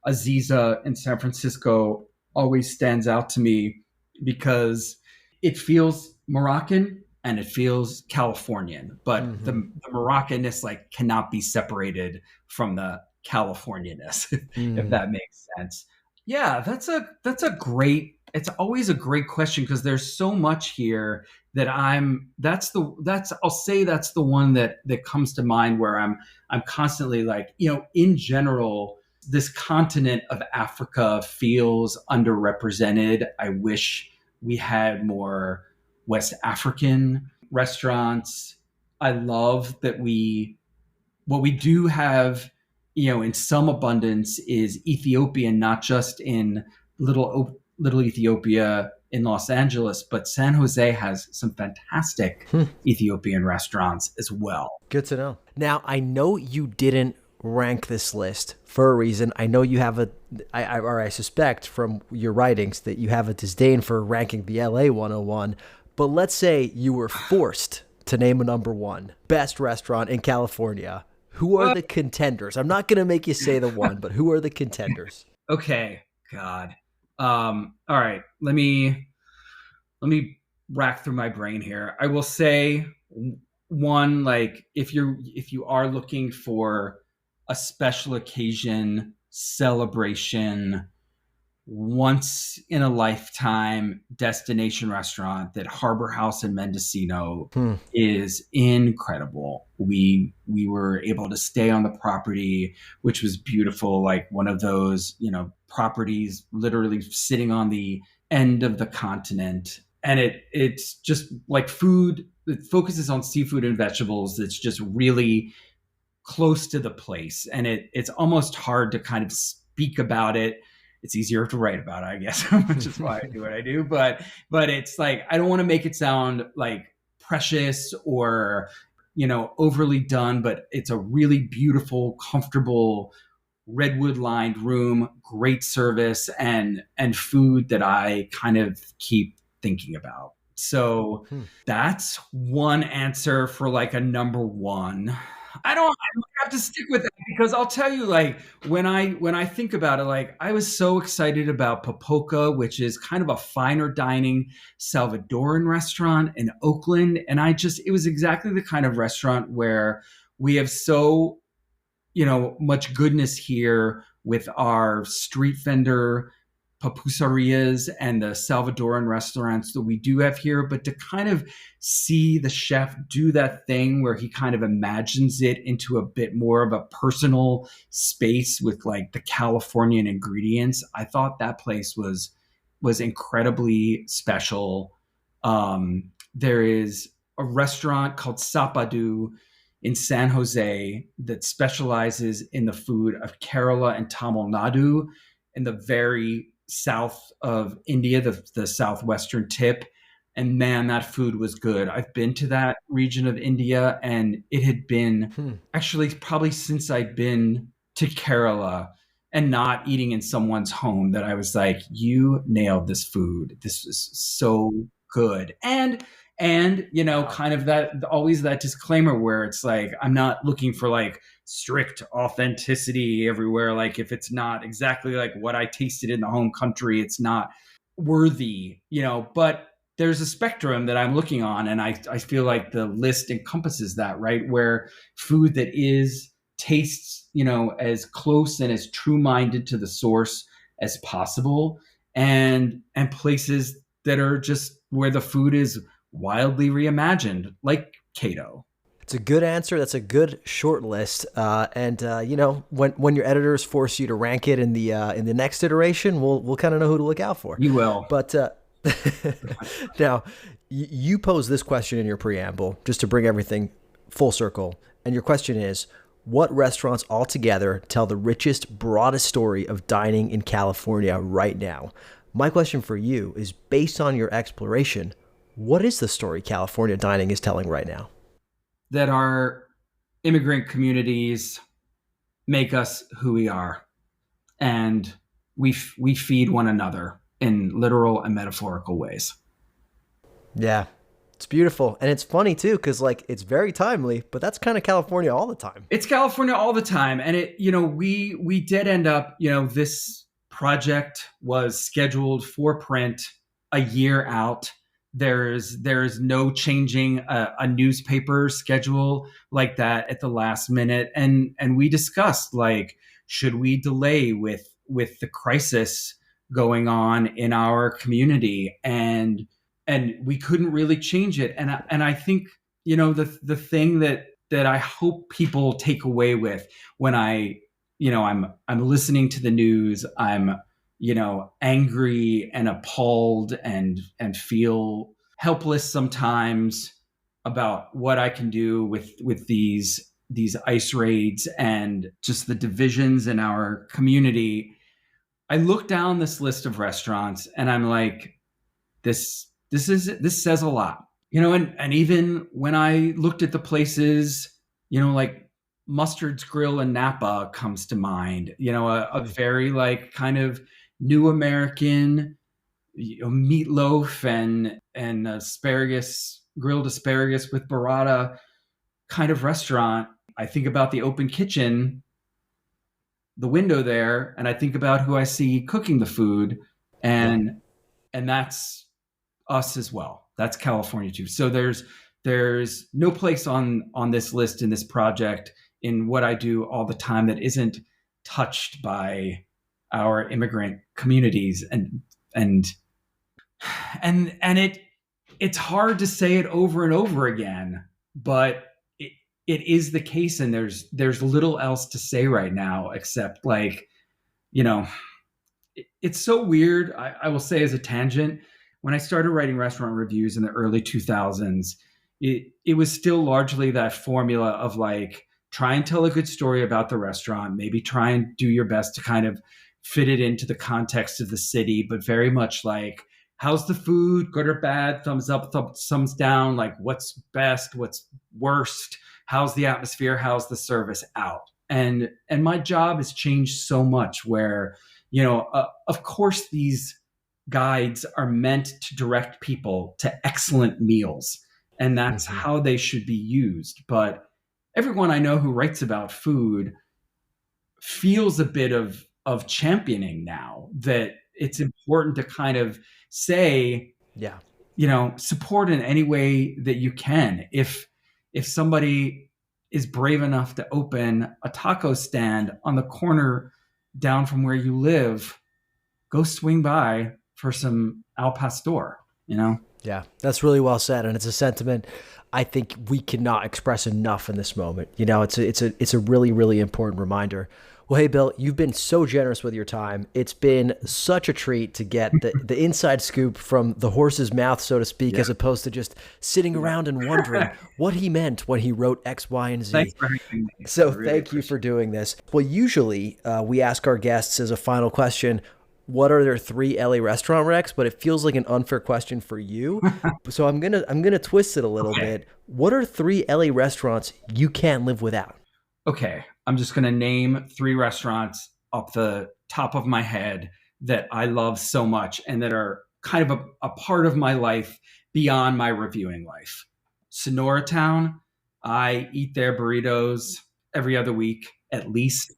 Aziza in San Francisco always stands out to me because it feels Moroccan and it feels Californian, but the, Hmm. the Moroccanness like cannot be separated from the Californianness, if Hmm. that makes sense. Yeah, that's a great. It's always a great question because there's so much here that I'll say that's the one that comes to mind where I'm constantly like, in general this continent of Africa feels underrepresented. I wish we had more West African restaurants. I love that what we do have, in some abundance is Ethiopian, not just in little Ethiopia in Los Angeles, but San Jose has some fantastic Ethiopian restaurants as well. Good to know. Now, I know you didn't rank this list for a reason. I know you have or I suspect from your writings that you have a disdain for ranking the LA 101. But let's say you were forced to name a number one best restaurant in California. Who are What? the contenders? I'm not going to make you say the one, but who are the contenders? Okay, God. All right, let me rack through my brain here. I will say one, like if you are looking for a special occasion celebration, once in a lifetime destination restaurant, that Harbor House in Mendocino Hmm. is incredible. We were able to stay on the property, which was beautiful, like one of those, properties literally sitting on the end of the continent. And it's just like food. It focuses on seafood and vegetables. It's just really close to the place, and it's almost hard to kind of speak about it. It's easier to write about it, I guess, which is why I do what I do. But it's like I don't want to make it sound like precious or overly done, but it's a really beautiful, comfortable redwood lined room, great service, and food that I kind of keep thinking about. So Hmm. that's one answer for like a number one. I don't have to stick with it because I'll tell you, like when I think about it, like I was so excited about Popoca, which is kind of a finer dining Salvadoran restaurant in Oakland, and it was exactly the kind of restaurant where we have so much goodness here with our street vendor pupusarias and the Salvadoran restaurants that we do have here, but to kind of see the chef do that thing where he kind of imagines it into a bit more of a personal space with like the Californian ingredients. I thought that place was incredibly special. There is a restaurant called Sapadu in San Jose that specializes in the food of Kerala and Tamil Nadu in the very south of India, the southwestern tip. And man, that food was good. I've been to that region of India, and it had been actually probably since I'd been to Kerala and not eating in someone's home that I was like, you nailed this food. This is so good. And kind of that, always that disclaimer where it's like, I'm not looking for like strict authenticity everywhere. Like if it's not exactly like what I tasted in the home country, it's not worthy, but there's a spectrum that I'm looking on. And I feel like the list encompasses that, right? Where food that tastes, as close and as true-minded to the source as possible, and places that are just where the food is wildly reimagined, like Cato. It's a good answer. That's a good short list. And when your editors force you to rank it in the next iteration, we'll kind of know who to look out for. You will. But now, you pose this question in your preamble just to bring everything full circle. And your question is, what restaurants altogether tell the richest, broadest story of dining in California right now? My question for you is, based on your exploration, what is the story California dining is telling right now? That our immigrant communities make us who we are, and we feed one another in literal and metaphorical ways. Yeah, it's beautiful. And it's funny too, because like it's very timely, but that's kind of California all the time. It's California all the time. And we did end up, this project was scheduled for print a year out. There's no changing a newspaper schedule like that at the last minute. And we discussed, like, should we delay with the crisis going on in our community? And we couldn't really change it. And I think, the thing that I hope people take away with when I'm listening to the news, I'm angry and appalled and feel helpless sometimes about what I can do with these ICE raids and just the divisions in our community. I look down this list of restaurants and I'm like, this says a lot, and even when I looked at the places, like Mustard's Grill in Napa comes to mind, a very like kind of new American, meatloaf and grilled asparagus with burrata kind of restaurant. I think about the open kitchen, the window there, and I think about who I see cooking the food, and that's us as well. That's California too. So there's no place on this list in this project in what I do all the time that isn't touched by our immigrant communities, and it's hard to say it over and over again, but it is the case, and there's little else to say right now except like, it's so weird. I will say as a tangent, when I started writing restaurant reviews in the early 2000s, it was still largely that formula of like, try and tell a good story about the restaurant, maybe try and do your best to kind of fit it into the context of the city, but very much like, how's the food, good or bad, thumbs up, thumbs down, like what's best, what's worst, how's the atmosphere, how's the service out. And my job has changed so much where, of course these guides are meant to direct people to excellent meals, and that's how they should be used. But everyone I know who writes about food feels a bit of championing now, that it's important to kind of say, support in any way that you can. If somebody is brave enough to open a taco stand on the corner down from where you live, go swing by for some al pastor, Yeah, that's really well said, and it's a sentiment I think we cannot express enough in this moment. It's a really, really important reminder. Well, hey, Bill, you've been so generous with your time. It's been such a treat to get the inside scoop from the horse's mouth, so to speak, as opposed to just sitting around and wondering what he meant when he wrote X, Y, and Z. Thanks for having me. So thank you for doing this. Well, usually we ask our guests as a final question, what are their 3 LA restaurant recs? But it feels like an unfair question for you. So I'm gonna twist it a little bit. What are 3 LA restaurants you can't live without? Okay, I'm just gonna name 3 restaurants off the top of my head that I love so much and that are kind of a part of my life beyond my reviewing life. Sonora Town, I eat their burritos every other week at least.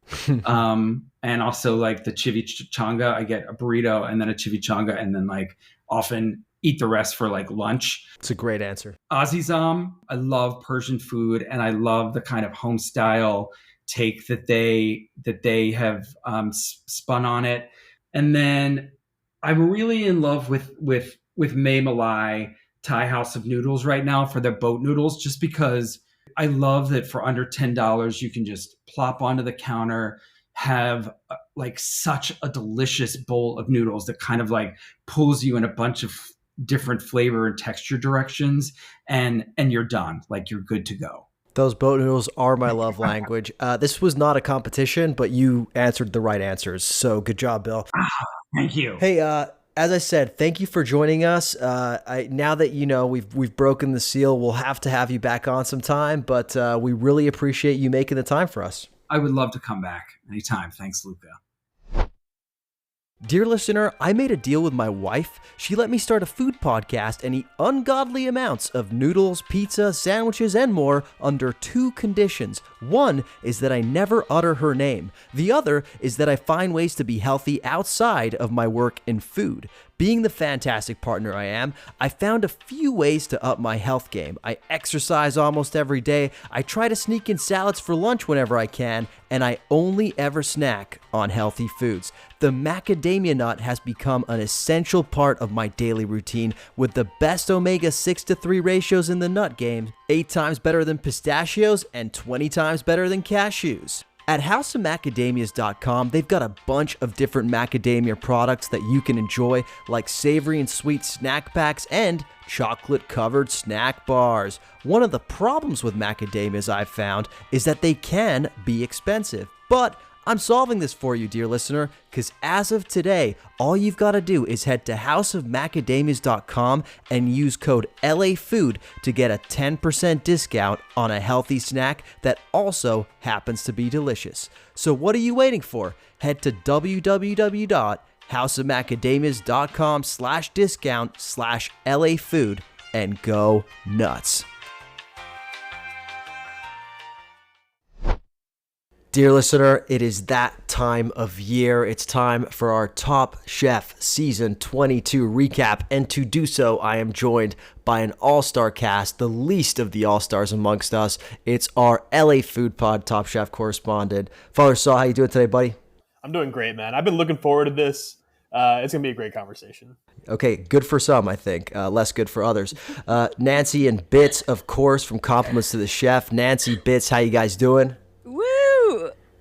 And also like the chimichanga, I get a burrito and then a chimichanga and then like often eat the rest for like lunch. It's a great answer. Azizam, I love Persian food and I love the kind of home style take that they have spun on it. And then I'm really in love with May Malai Thai House of Noodles right now for their boat noodles, just because I love that for under $10 you can just plop onto the counter, have like such a delicious bowl of noodles that kind of like pulls you in a bunch of different flavor and texture directions, and you're done. Like you're good to go. Those boat noodles are my love language. This was not a competition, but you answered the right answers. So good job, Bill. Thank you. Hey, as I said, thank you for joining us. Now that we've broken the seal, we'll have to have you back on sometime. But we really appreciate you making the time for us. I would love to come back anytime. Thanks, Luca. Dear listener, I made a deal with my wife. She let me start a food podcast and eat ungodly amounts of noodles, pizza, sandwiches, and more under 2 conditions. One is that I never utter her name. The other is that I find ways to be healthy outside of my work in food. Being the fantastic partner I am, I found a few ways to up my health game. I exercise almost every day, I try to sneak in salads for lunch whenever I can, and I only ever snack on healthy foods. The macadamia nut has become an essential part of my daily routine with the best omega-6 to 3 ratios in the nut game, 8 times better than pistachios and 20 times better than cashews. At houseofmacadamias.com, they've got a bunch of different macadamia products that you can enjoy, like savory and sweet snack packs and chocolate-covered snack bars. One of the problems with macadamias I've found is that they can be expensive, but I'm solving this for you, dear listener, because as of today, all you've got to do is head to houseofmacadamias.com and use code LAFood to get a 10% discount on a healthy snack that also happens to be delicious. So what are you waiting for? Head to www.houseofmacadamias.com/discount/LAFood and go nuts. Dear listener, it is that time of year. It's time for our Top Chef Season 22 recap. And to do so, I am joined by an all-star cast, the least of the all-stars amongst us. It's our LA Food Pod Top Chef correspondent. Father Saw, how you doing today, buddy? I'm doing great, man. I've been looking forward to this. It's going to be a great conversation. Okay, good for some, I think. Less good for others. Nancy and Bits, of course, from Compliments to the Chef. Nancy, Bits, how you guys doing?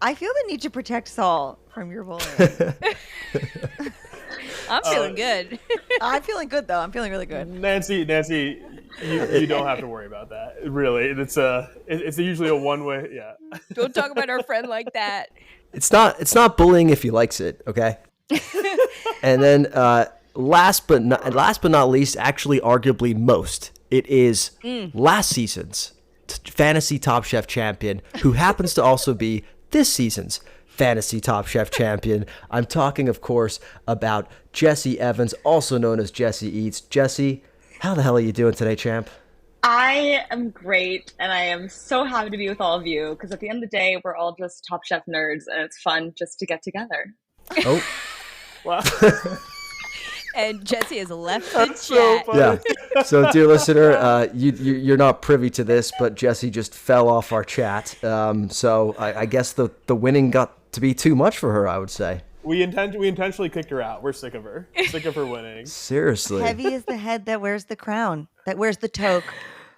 I feel the need to protect Saul from your bullying. I'm feeling good. I'm feeling good, though. I'm feeling really good. Nancy, you don't have to worry about that. Really, it's usually a one-way. Yeah. Don't talk about our friend like that. It's not bullying if he likes it, okay? And then last but not least, actually arguably most, it is last season's Fantasy Top Chef champion, who happens to also be this season's Fantasy Top Chef champion. I'm talking, of course, about Jesse Evans, also known as Jesse Eats. Jesse, how the hell are you doing today, champ? I am great, and I am so happy to be with all of you, because at the end of the day, we're all just Top Chef nerds, and it's fun just to get together. Oh. Wow. And Jesse has left the That's chat. so funny. Yeah. So, dear listener, you're not privy to this, but Jesse just fell off our chat. So I guess the winning got to be too much for her, I would say. We intentionally kicked her out. We're sick of her. Sick of her winning. Seriously. Heavy is the head that wears the crown, that wears the toque.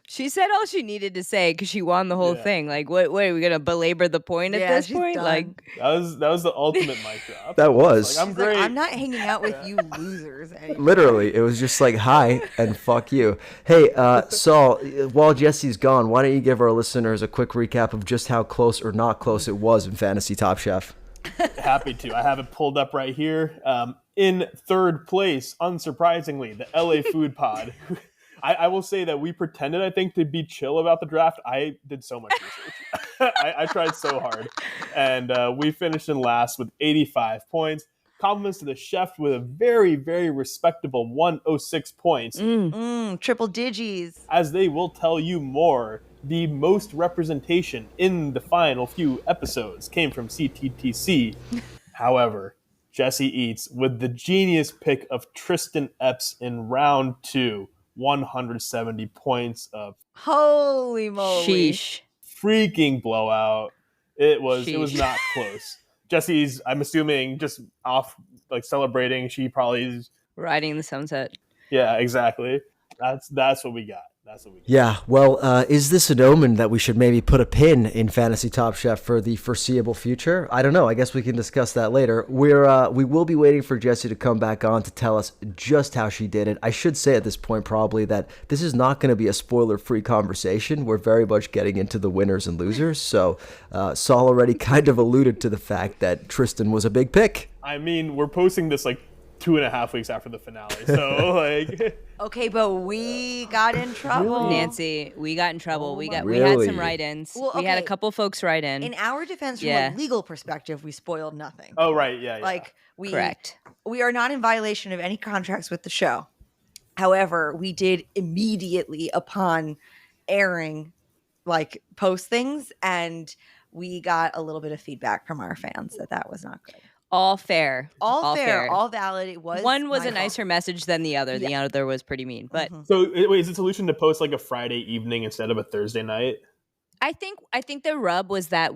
She said all she needed to say because she won the whole Yeah. thing. Like, what are we gonna belabor the point at this she's point? done. Like, That was the ultimate mic drop. That was. Like, I'm She's like, great. I'm not hanging out with you losers anymore. Literally, it was just like, hi, and fuck you. Hey, Saul, while Jesse's gone, why don't you give our listeners a quick recap of just how close or not close it was in Fantasy Top Chef? Happy to. I have it pulled up right here. In third place, unsurprisingly, the LA Food Pod. I will say that we pretended, I think, to be chill about the draft. I did so much research. I tried so hard. And we finished in last with 85 points. Compliments to the chef with a very, very respectable 106 points. Triple digis. As they will tell you more, the most representation in the final few episodes came from CTTC. However, Jesse Eats with the genius pick of Tristan Epps in round 2. 170 points of Holy moly. sheesh. freaking blowout. It was Sheesh. not close. Jesse's, I'm assuming, just off like celebrating. She probably is. Riding the sunset. Yeah, exactly. That's what we got. That's what we got. Yeah, well, is this an omen that we should maybe put a pin in Fantasy Top Chef for the foreseeable future? I don't know. I guess we can discuss that later. We will be waiting for Jessie to come back on to tell us just how she did it. I should say at this point probably that this is not going to be a spoiler-free conversation. We're very much getting into the winners and losers. So Saul already kind of alluded to the fact that Tristan was a big pick. I mean, we're posting this like 2.5 weeks after the finale. So like Okay, but we got in trouble. Nancy, we got in trouble. We had Really? some write-ins. Well, We had a okay. couple folks write in. In our defense, from Yeah. a legal perspective, we spoiled nothing. oh right, yeah. Like Correct. we are not in violation of any contracts with the show. However, we did immediately upon airing like post things, and we got a little bit of feedback from our fans that was not good. All fair. All fair, all valid. It was One was my a fault. nicer message than the other. The other was pretty mean. But So wait, is the solution to post like a Friday evening instead of a Thursday night? I think the rub was that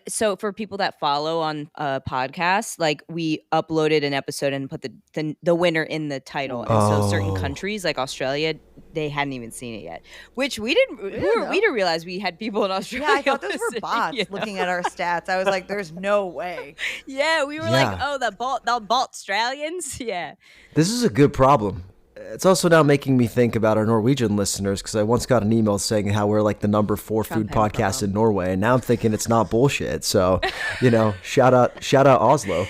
so for people that follow on podcasts, like we uploaded an episode and put the winner in the title. And so certain countries like Australia, they hadn't even seen it yet. Which we didn't realize we had people in Australia. Yeah, I thought those were listening, bots you know? looking at our stats. I was like, there's no way. Yeah, we were Yeah. like, oh, the bot Australians. Yeah. This is a good problem. It's also now making me think about our Norwegian listeners because I once got an email saying how we're like the number 4 food Trump podcast in Norway, and now I'm thinking it's not bullshit. So, shout out Oslo.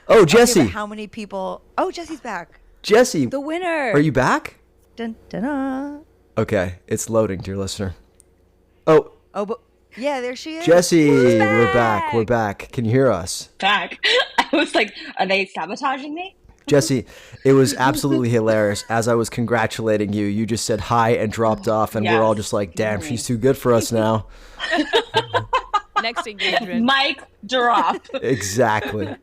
Oh, Okay, Jesse, but how many people? Oh, Jesse's back. Jesse, The winner. are you back? Dun, dun, dun. Okay, it's loading, dear listener. Oh, Oh, but yeah, there she is. Jesse, we're back. We're back. Can you hear us? Back. I was like, are they sabotaging me? Jesse, it was absolutely hilarious. As I was congratulating you, you just said hi and dropped off, and we're all Yes. just like, damn, she's too good for us now. Next engagement. Mic drop. Exactly.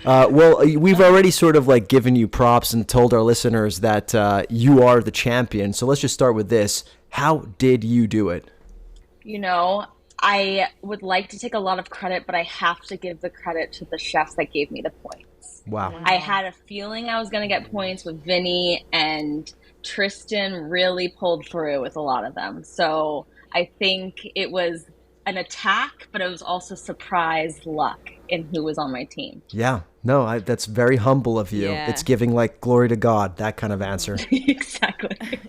Well, we've already sort of like given you props and told our listeners that you are the champion. So let's just start with this. How did you do it? You know, I would like to take a lot of credit, but I have to give the credit to the chefs that gave me the points. Wow. I had a feeling I was going to get points with Vinny, and Tristan really pulled through with a lot of them. So I think it was an attack, but it was also surprise luck in who was on my team. Yeah. No, that's very humble of you. Yeah. It's giving like glory to God, that kind of answer. Exactly.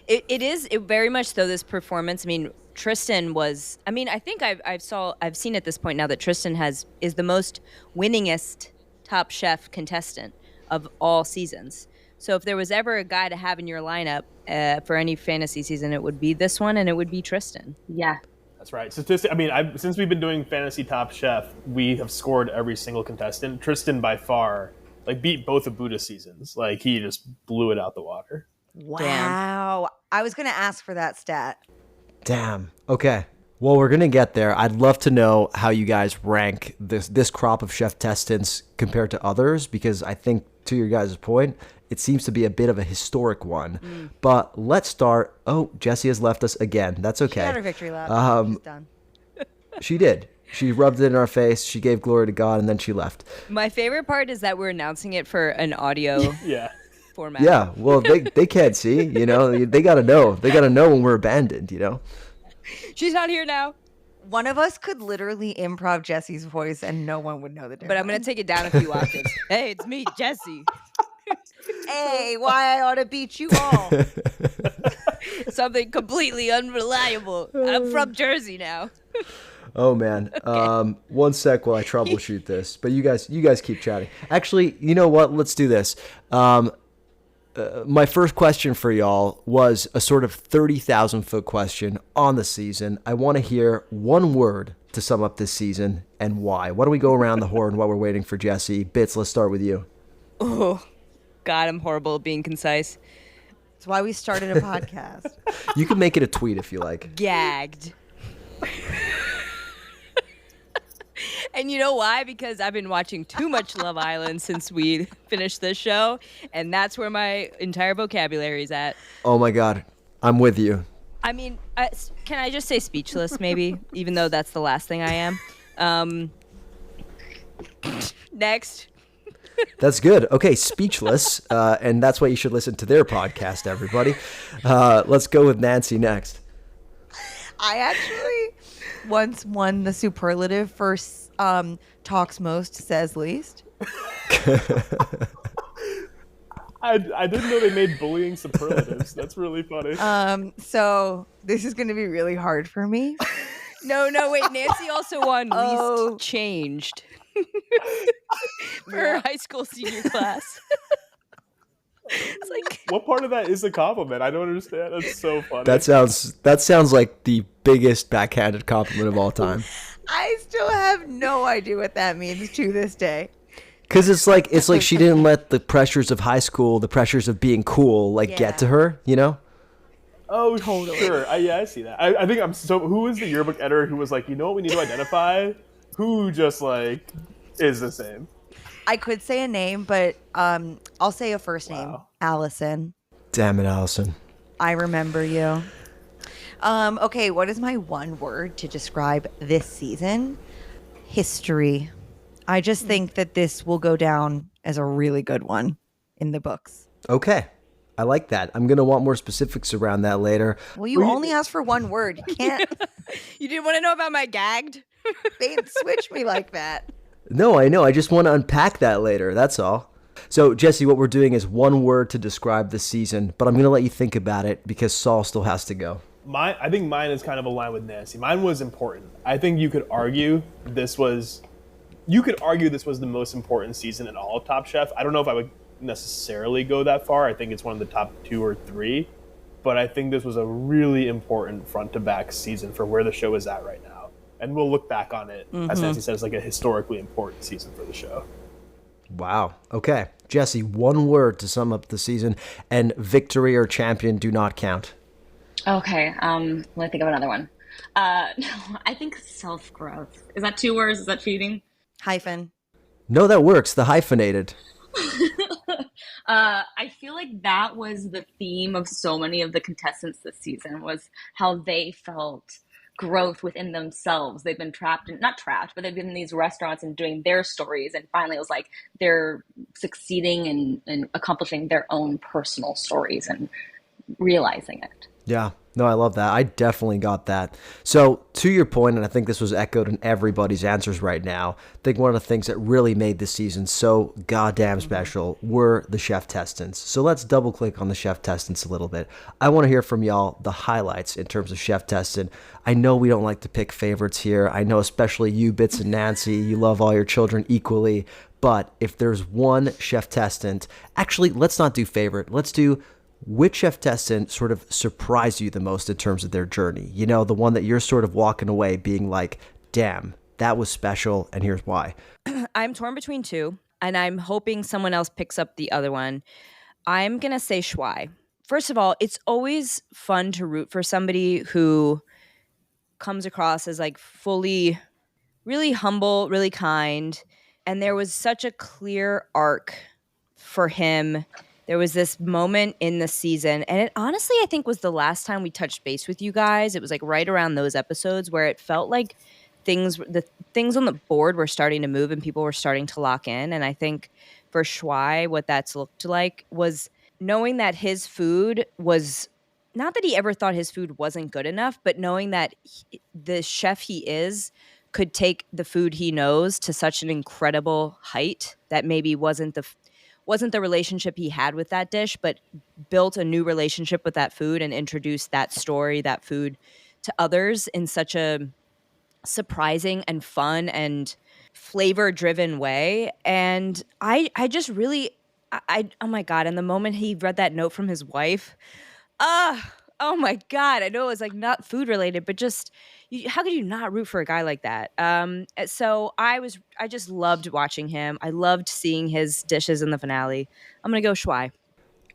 It very much though, this performance. I mean, Tristan was. I mean, I think I've seen at this point now that Tristan is the most winningest Top Chef contestant of all seasons. So if there was ever a guy to have in your lineup for any fantasy season, it would be this one, and it would be Tristan. Yeah. That's right. Since we've been doing Fantasy Top Chef, we have scored every single contestant. Tristan by far beat both of Buddha's seasons. Like he just blew it out the water. Wow. I was going to ask for that stat. Damn. Okay. Well, we're going to get there. I'd love to know how you guys rank this crop of chef testants compared to others, because I think, to your guys' point, it seems to be a bit of a historic one. But let's start. Oh, Jessie has left us again. That's okay. She had her victory lap. She's done. She did. She rubbed it in our face. She gave glory to God, and then she left. My favorite part is that we're announcing it for an audio Yeah. format. Yeah, well, they can't see, you know. They got to know. They got to know when we're abandoned, you know. She's not here now. One of us could literally improv Jesse's voice and no one would know the difference. But I'm going to take it down a few octaves. Hey, it's me, Jesse. Hey, why I ought to beat you all. Something completely unreliable. I'm from Jersey now. Oh man. One sec while I troubleshoot this. But you guys keep chatting. Actually, you know what? Let's do this. My first question for y'all was a sort of 30,000-foot question on the season. I want to hear one word to sum up this season and why. Why don't we go around the horn while we're waiting for Jesse? Bits, let's start with you. Oh, God, I'm horrible at being concise. That's why we started a podcast. You can make it a tweet if you like. Gagged. And you know why? Because I've been watching too much Love Island since we finished this show, and that's where my entire vocabulary is at. Oh my God. I'm with you. I mean, can I just say speechless, maybe? Even though that's the last thing I am. Next. That's good. Okay, speechless. And that's why you should listen to their podcast, everybody. Let's go with Nancy next. I actually once won the superlative for talks most, says least. I didn't know they made bullying superlatives. That's really funny. So this is going to be really hard for me. No, wait. Nancy also won least changed for her high school senior class. It's like, what part of that is a compliment? I don't understand. That's so funny. That sounds like the biggest backhanded compliment of all time. I still have no idea what that means to this day. Because it's like she didn't let the pressures of high school, the pressures of being cool, get to her, you know? Oh, totally. Sure. Yeah, I see that. I think I'm so. Who was the yearbook editor who was like, you know what we need to identify? Who just is the same? I could say a name, but I'll say a first name. Allison. Damn it, Allison. I remember you. Okay, what is my one word to describe this season? History. I just think that this will go down as a really good one in the books. Okay. I like that. I'm going to want more specifics around that later. Well, you only asked for one word. You can't. you didn't want to know about my gagged? They didn't switch me like that. No, I know. I just want to unpack that later. That's all. So, Jesse, what we're doing is one word to describe the season, but I'm going to let you think about it because Saul still has to go. I think mine is kind of aligned with Nancy. Mine was important. I think you could argue this was the most important season in all of Top Chef. I don't know if I would necessarily go that far. I think it's one of the top 2 or 3, but I think this was a really important front to back season for where the show is at right now. And we'll look back on it, as Nancy said, as a historically important season for the show. Wow. Okay. Jesse, one word to sum up the season, and victory or champion do not count. Okay, let me think of another one. No, I think self-growth. Is that 2 words? Is that cheating? Hyphen. No, that works. The hyphenated. I feel like that was the theme of so many of the contestants this season, was how they felt growth within themselves. They've been not trapped, but they've been in these restaurants and doing their stories. And finally it was like they're succeeding and accomplishing their own personal stories and realizing it. Yeah. No, I love that. I definitely got that. So to your point, and I think this was echoed in everybody's answers right now, I think one of the things that really made this season so goddamn special were the chef testants. So let's double click on the chef testants a little bit. I want to hear from y'all the highlights in terms of chef testant. I know we don't like to pick favorites here. I know especially you, Bits and Nancy, you love all your children equally. But if there's one chef testant, actually, let's not do favorite. Let's do which chef testant sort of surprised you the most in terms of their journey? You know, the one that you're sort of walking away being like, damn, that was special, and here's why. I'm torn between 2, and I'm hoping someone else picks up the other one. I'm going to say Shuai. First of all, it's always fun to root for somebody who comes across as fully, really humble, really kind, and there was such a clear arc for him. There was this moment in the season, and it honestly, I think, was the last time we touched base with you guys. It was right around those episodes where it felt like the things on the board were starting to move and people were starting to lock in. And I think for Schwei, what that's looked like was knowing that his food was not that he ever thought his food wasn't good enough, but knowing that the chef he is could take the food he knows to such an incredible height that maybe wasn't the relationship he had with that dish, but built a new relationship with that food and introduced that story, that food to others in such a surprising and fun and flavor driven way. And I just really, oh my God. And the moment he read that note from his wife, oh my God. I know it was like not food related, but just how could you not root for a guy like that? So I just loved watching him. I loved seeing his dishes in the finale. I'm going to go Schwei.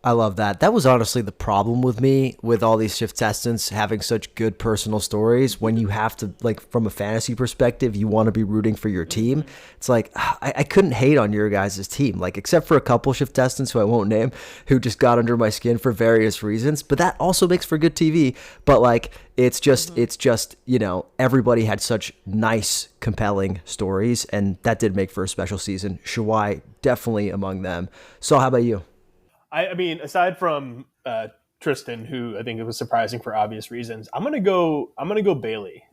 I love that. That was honestly the problem with me with all these shift testants having such good personal stories. When you have to, like, from a fantasy perspective, you want to be rooting for your team. It's like, I couldn't hate on your guys' team, like, except for a couple shift testants who I won't name, who just got under my skin for various reasons. But that also makes for good TV. But like, it's just, you know, everybody had such nice, compelling stories, and that did make for a special season. Shawai definitely among them. So how about you? I mean, aside from Tristan, who I think it was surprising for obvious reasons, I'm gonna go Bailey.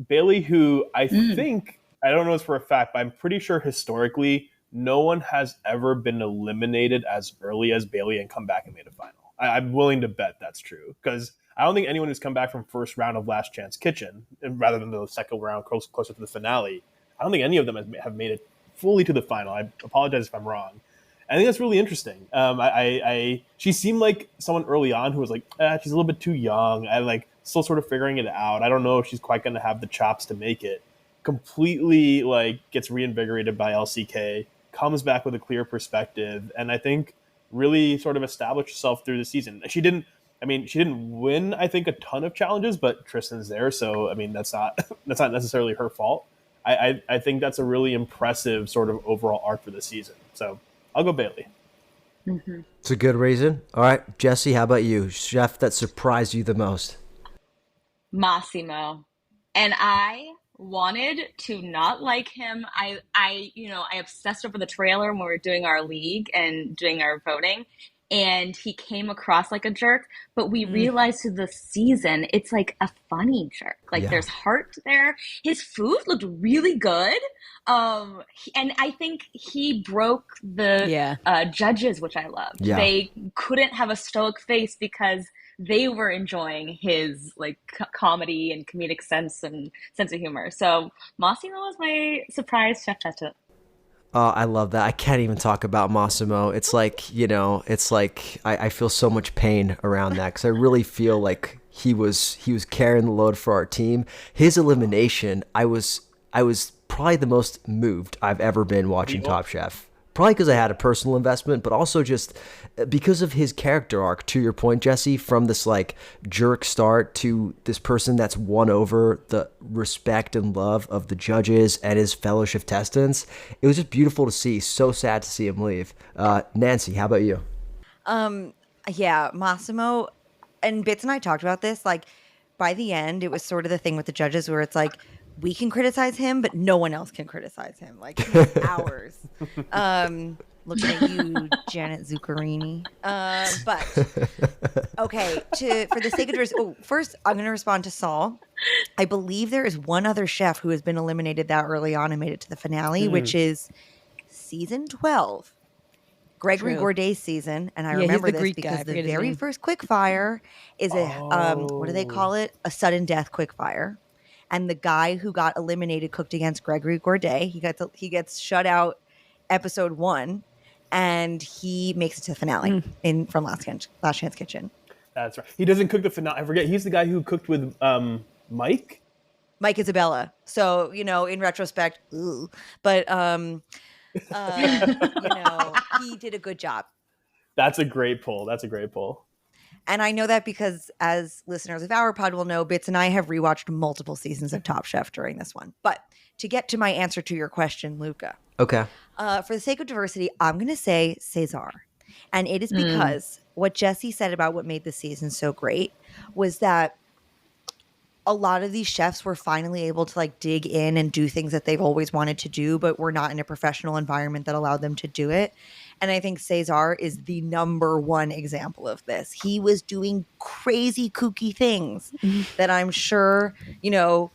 Bailey, who I think, I don't know this for a fact, but I'm pretty sure historically no one has ever been eliminated as early as Bailey and come back and made a final. I'm willing to bet that's true, because I don't think anyone who's come back from first round of Last Chance Kitchen, rather than the second round closer to the finale, I don't think any of them have made it fully to the final. I apologize if I'm wrong. I think that's really interesting. She seemed like someone early on who was like, she's a little bit too young. I like still sort of figuring it out. I don't know if she's quite going to have the chops to make it. Completely like gets reinvigorated by LCK, comes back with a clear perspective, and I think really sort of established herself through the season. She didn't win, I think, a ton of challenges, but Tristan's there, so I mean that's not necessarily her fault. I think that's a really impressive sort of overall arc for the season. So I'll go Bailey. Mm-hmm. It's a good reason. All right, Jesse, how about you? Chef that surprised you the most? Massimo. And I wanted to not like him. I obsessed over the trailer when we were doing our league and doing our voting. And he came across like a jerk, but we realized through the season, it's like a funny jerk. Like there's heart there. His food looked really good. And I think he broke the judges, which I loved. Yeah. They couldn't have a stoic face because they were enjoying his like comedy and comedic sense and sense of humor. So Massimo was my surprise chef testant. Oh, I love that. I can't even talk about Massimo. It's like, you know, it's like I feel so much pain around that, because I really feel like he was carrying the load for our team. His elimination, I was probably the most moved I've ever been watching Top Chef. Probably because I had a personal investment, but also just because of his character arc, to your point, Jesse, from this like jerk start to this person that's won over the respect and love of the judges and his fellow testants. It was just beautiful to see. So sad to see him leave. Nancy, how about you? Yeah, Massimo and Bits and I talked about this. Like by the end, it was sort of the thing with the judges where it's like, we can criticize him, but no one else can criticize him. Like, he's ours. Looking at you, Janet Zuccherini. But, okay, for the sake of first, I'm going to respond to Saul. I believe there is one other chef who has been eliminated that early on and made it to the finale, which is season 12. Gregory Gourdet's season, and I remember this because the very first quickfire is what do they call it? A sudden death quickfire. And the guy who got eliminated cooked against Gregory Gourdet. He gets shut out episode 1, and he makes it to the finale from Last Chance Kitchen. That's right. He doesn't cook the finale. I forget. He's the guy who cooked with Mike Isabella. So, you know, in retrospect, but he did a good job. That's a great pull. And I know that because, as listeners of our pod will know, Bits and I have rewatched multiple seasons of Top Chef during this one. But to get to my answer to your question, Luca. Okay. For the sake of diversity, I'm going to say Cesar. And it is because what Jesse said about what made the season so great was that a lot of these chefs were finally able to like dig in and do things that they've always wanted to do, but were not in a professional environment that allowed them to do it. And I think Cesar is the number one example of this. He was doing crazy kooky things that I'm sure, you know,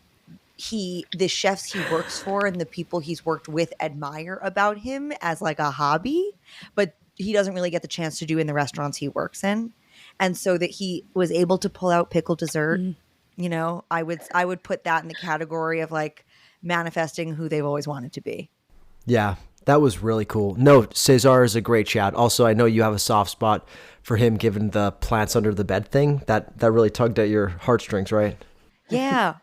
the chefs he works for and the people he's worked with admire about him as like a hobby, but he doesn't really get the chance to do in the restaurants he works in. And so that he was able to pull out pickled dessert, you know, I would put that in the category of like manifesting who they've always wanted to be. Yeah, that was really cool. No, Cesar is a great shout. Also, I know you have a soft spot for him given the plants under the bed thing. That really tugged at your heartstrings, right? Yeah.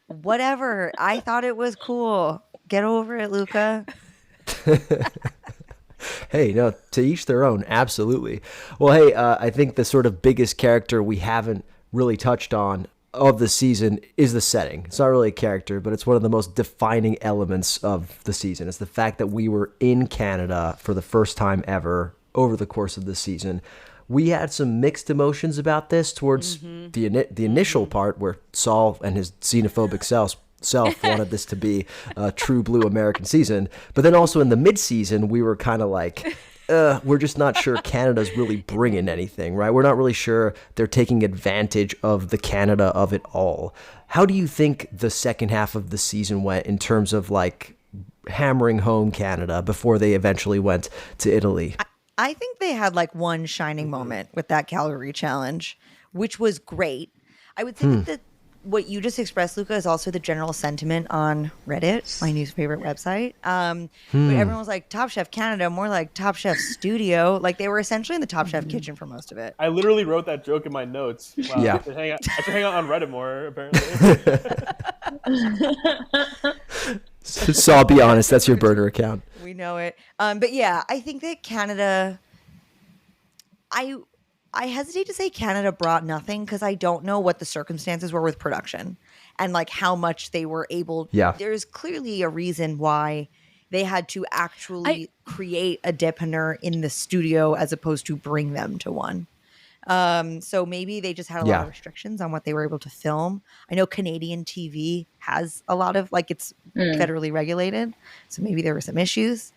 Whatever. I thought it was cool. Get over it, Luca. Hey, no, to each their own. Absolutely. Well, hey, I think the sort of biggest character we haven't really touched on of the season is the setting. It's not really a character, but it's one of the most defining elements of the season. It's the fact that we were in Canada for the first time ever over the course of the season. We had some mixed emotions about this towards the initial part where Saul and his xenophobic self wanted this to be a true blue American season. But then also in the mid-season, we were kind of like, we're just not sure Canada's really bringing anything, right? We're not really sure they're taking advantage of the Canada of it all. How do you think the second half of the season went in terms of like hammering home Canada before they eventually went to Italy? I think they had like one shining moment with that calorie challenge, which was great. I would think that what you just expressed, Luca, is also the general sentiment on Reddit, my new favorite website. But everyone was like, Top Chef Canada, more like Top Chef Studio. Like they were essentially in the Top Chef kitchen for most of it. I literally wrote that joke in my notes. Wow. Yeah. I should hang out on Reddit more, apparently. So I'll be honest, that's your burner account. We know it. But yeah, I think that Canada, I hesitate to say Canada brought nothing because I don't know what the circumstances were with production and like how much they were able. Yeah. There's clearly a reason why they had to actually create a dépanneur in the studio as opposed to bring them to one. So maybe they just had a lot of restrictions on what they were able to film. I know Canadian TV has a lot of like it's federally regulated. So maybe there were some issues.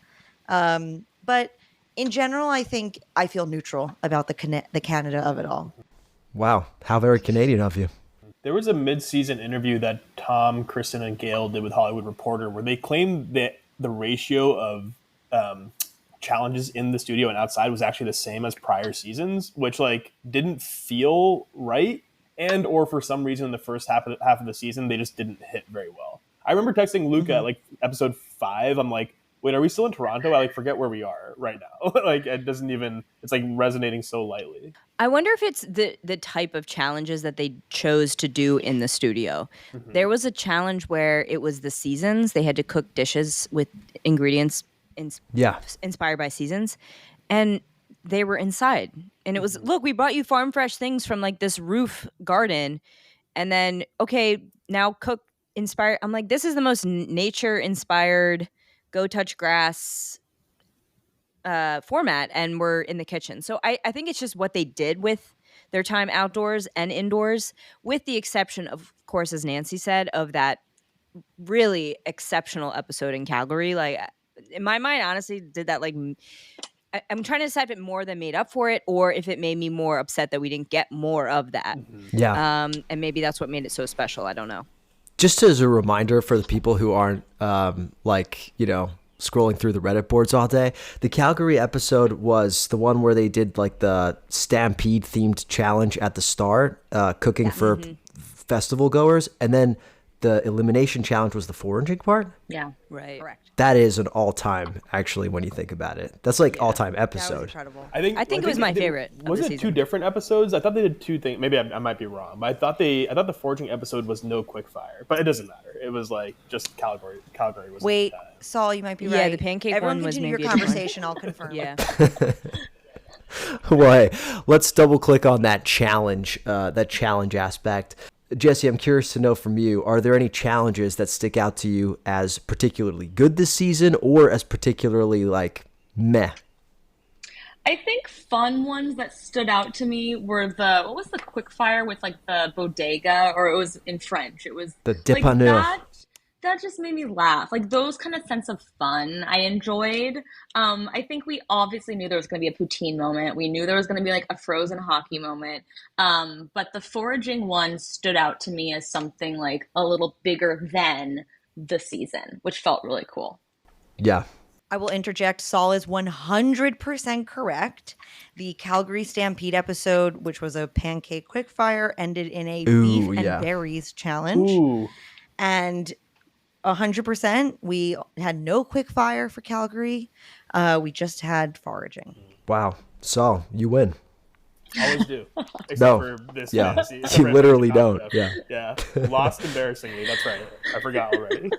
But in general, I think I feel neutral about the Canada of it all. Wow. How very Canadian of you. There was a mid-season interview that Tom, Kristen, and Gail did with Hollywood Reporter where they claimed that the ratio of challenges in the studio and outside was actually the same as prior seasons, which like didn't feel right. And or for some reason in the first half of the season, they just didn't hit very well. I remember texting Luca at like episode 5. I'm like, wait, are we still in Toronto? I like forget where we are right now. Like it doesn't even, it's like resonating so lightly. I wonder if it's the type of challenges that they chose to do in the studio. There was a challenge where it was the seasons. They had to cook dishes with ingredients inspired by seasons. And they were inside. And it was, look, we brought you farm fresh things from like this roof garden. And then, okay, now cook inspired. I'm like, this is the most nature inspired go touch grass format, and we're in the kitchen. So I think it's just what they did with their time outdoors and indoors, with the exception, of course, as Nancy said, of that really exceptional episode in Calgary. Like in my mind, honestly, did that like I'm trying to decide if it more than made up for it or if it made me more upset that we didn't get more of that. Yeah. And maybe that's what made it so special. I don't know. Just as a reminder for the people who aren't scrolling through the Reddit boards all day, the Calgary episode was the one where they did like the Stampede themed challenge at the start, cooking for festival goers. And then the elimination challenge was the foraging part. Yeah. Right. Correct. That is an all-time, actually, when you think about it. That's like all-time That was episode. incredible. I think it was my favorite of Was the it season. 2 different episodes? I thought they did 2 things. Maybe I might be wrong, but I thought the foraging episode was no quick fire, but it doesn't matter. It was like just Calgary was. Wait, Saul, you might be Yeah, right. the pancake Everyone one was continue maybe your a different- conversation. I'll confirm. Yeah. Well, hey, let's double-click on that challenge aspect. Jesse, I'm curious to know from you, are there any challenges that stick out to you as particularly good this season or as particularly like meh? I think fun ones that stood out to me were the what was the quick fire with like the bodega, or it was in French. It was The like dépanneur. that just made me laugh. Like those kind of sense of fun I enjoyed. I think we obviously knew there was going to be a poutine moment. We knew there was going to be like a frozen hockey moment. But the foraging one stood out to me as something like a little bigger than the season, which felt really cool. Yeah. I will interject. Saul is 100% correct. The Calgary Stampede episode, which was a pancake quickfire, ended in a beef and berries challenge. Ooh. And 100%, we had no quickfire for Calgary. We just had foraging. Wow. Saul, you win. Always do. Except No. for this Yeah. fantasy. You literally don't. Yeah. Yeah. Lost embarrassingly. That's right. I forgot already.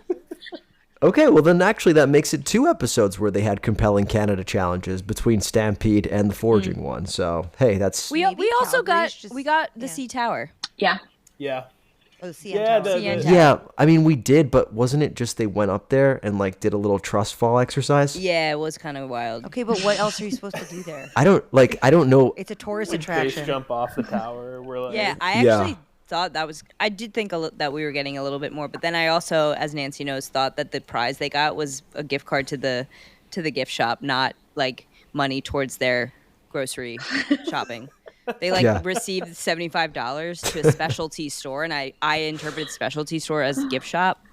Okay, well then actually that makes it 2 episodes where they had compelling Canada challenges between Stampede and the foraging one. So hey, that's We Maybe also got Calgary's we got the yeah. Sea Tower. Yeah. Yeah. Oh, CN Yeah, Tower. CN yeah. I mean, we did, but wasn't it just they went up there and like did a little trust fall exercise? Yeah, it was kind of wild. Okay, but what else are you supposed to do there? I don't know. It's a tourist Base attraction. jump off the tower. We're like, Yeah, I Yeah. actually thought that was. I did think that we were getting a little bit more, but then I also, as Nancy knows, thought that the prize they got was a gift card to the gift shop, not like money towards their grocery shopping. They received $75 to a specialty store, and I interpreted specialty store as gift shop.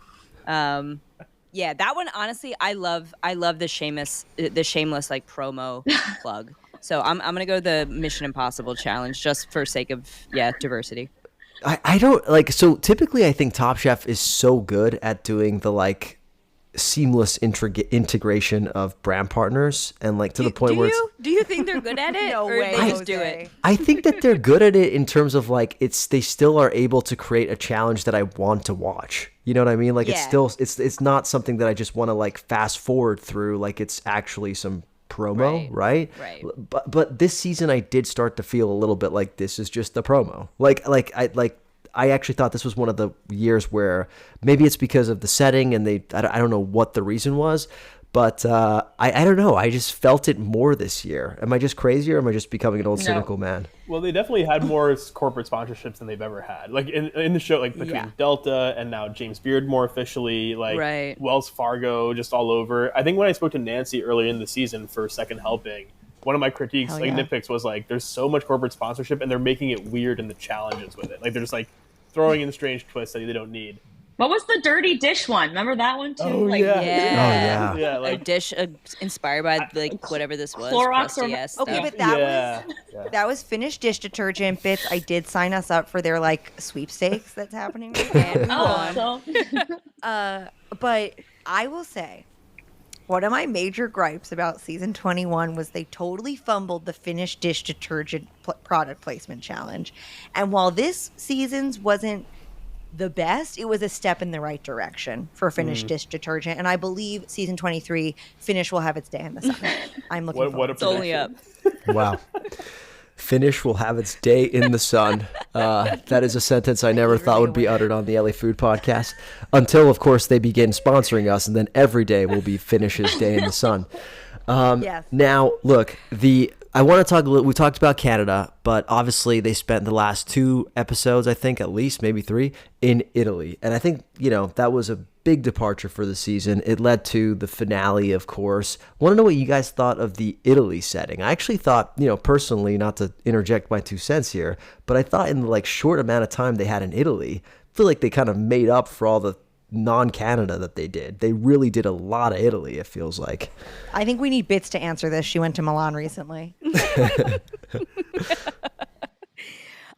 Yeah, that one honestly, I love the shameless like promo plug. So I'm gonna go the Mission Impossible challenge just for sake of diversity. I don't like, so typically I think Top Chef is so good at doing the like seamless integration of brand partners and like to the point where do you think they're good at it? No or way, they just do Jose. it? I think that they're good at it in terms of like they still are able to create a challenge that I want to watch. You know what I mean? Like Yeah. it's not something that I just want to like fast forward through. Like it's actually some promo, right? Right. But this season I did start to feel a little bit like this is just the promo. I actually thought this was one of the years where maybe it's because of the setting and I don't know what the reason was, but I don't know. I just felt it more this year. Am I just crazy or am I just becoming an old cynical man? Well, they definitely had more corporate sponsorships than they've ever had. Like in the show, like between Delta and now James Beard more officially, like Right. Wells Fargo, just all over. I think when I spoke to Nancy earlier in the season for Second Helping, one of my critiques, Hell like yeah. nitpicks, was like, there's so much corporate sponsorship and they're making it weird in the challenges with it. Like they're just like throwing in strange twists that they don't need. What was the dirty dish one? Remember that one too? Oh, yeah. Yeah. Yeah, A like dish inspired by like whatever this was. Clorox crusty or- ass Okay, stuff. but that yeah. was that was finished dish detergent bits. I did sign us up for their like sweepstakes that's happening right now. We won. so But I will say, one of my major gripes about season 21 was they totally fumbled the finished dish detergent product placement challenge. And while this season's wasn't the best, it was a step in the right direction for finished dish detergent. And I believe season 23, Finish will have its day in the sun. I'm looking forward What a It's only up. Wow. Finish will have its day in the sun. That is a sentence I never thought would be uttered on the LA Food Podcast until, of course, they begin sponsoring us, and then every day will be Finish's day in the sun. Yes. Now, look, I want to talk a little. We talked about Canada, but obviously they spent the last 2 episodes, I think, at least maybe 3, in Italy, and I think that was a big departure for the season. It led to the finale, of course. Want to know what you guys thought of the Italy setting? I actually thought, personally, not to interject my 2 cents here, but I thought in the like short amount of time they had in Italy, I feel like they kind of made up for all the non-Canada that they did. They really did a lot of Italy, it feels like. I think we need Bits to answer this. She went to Milan recently.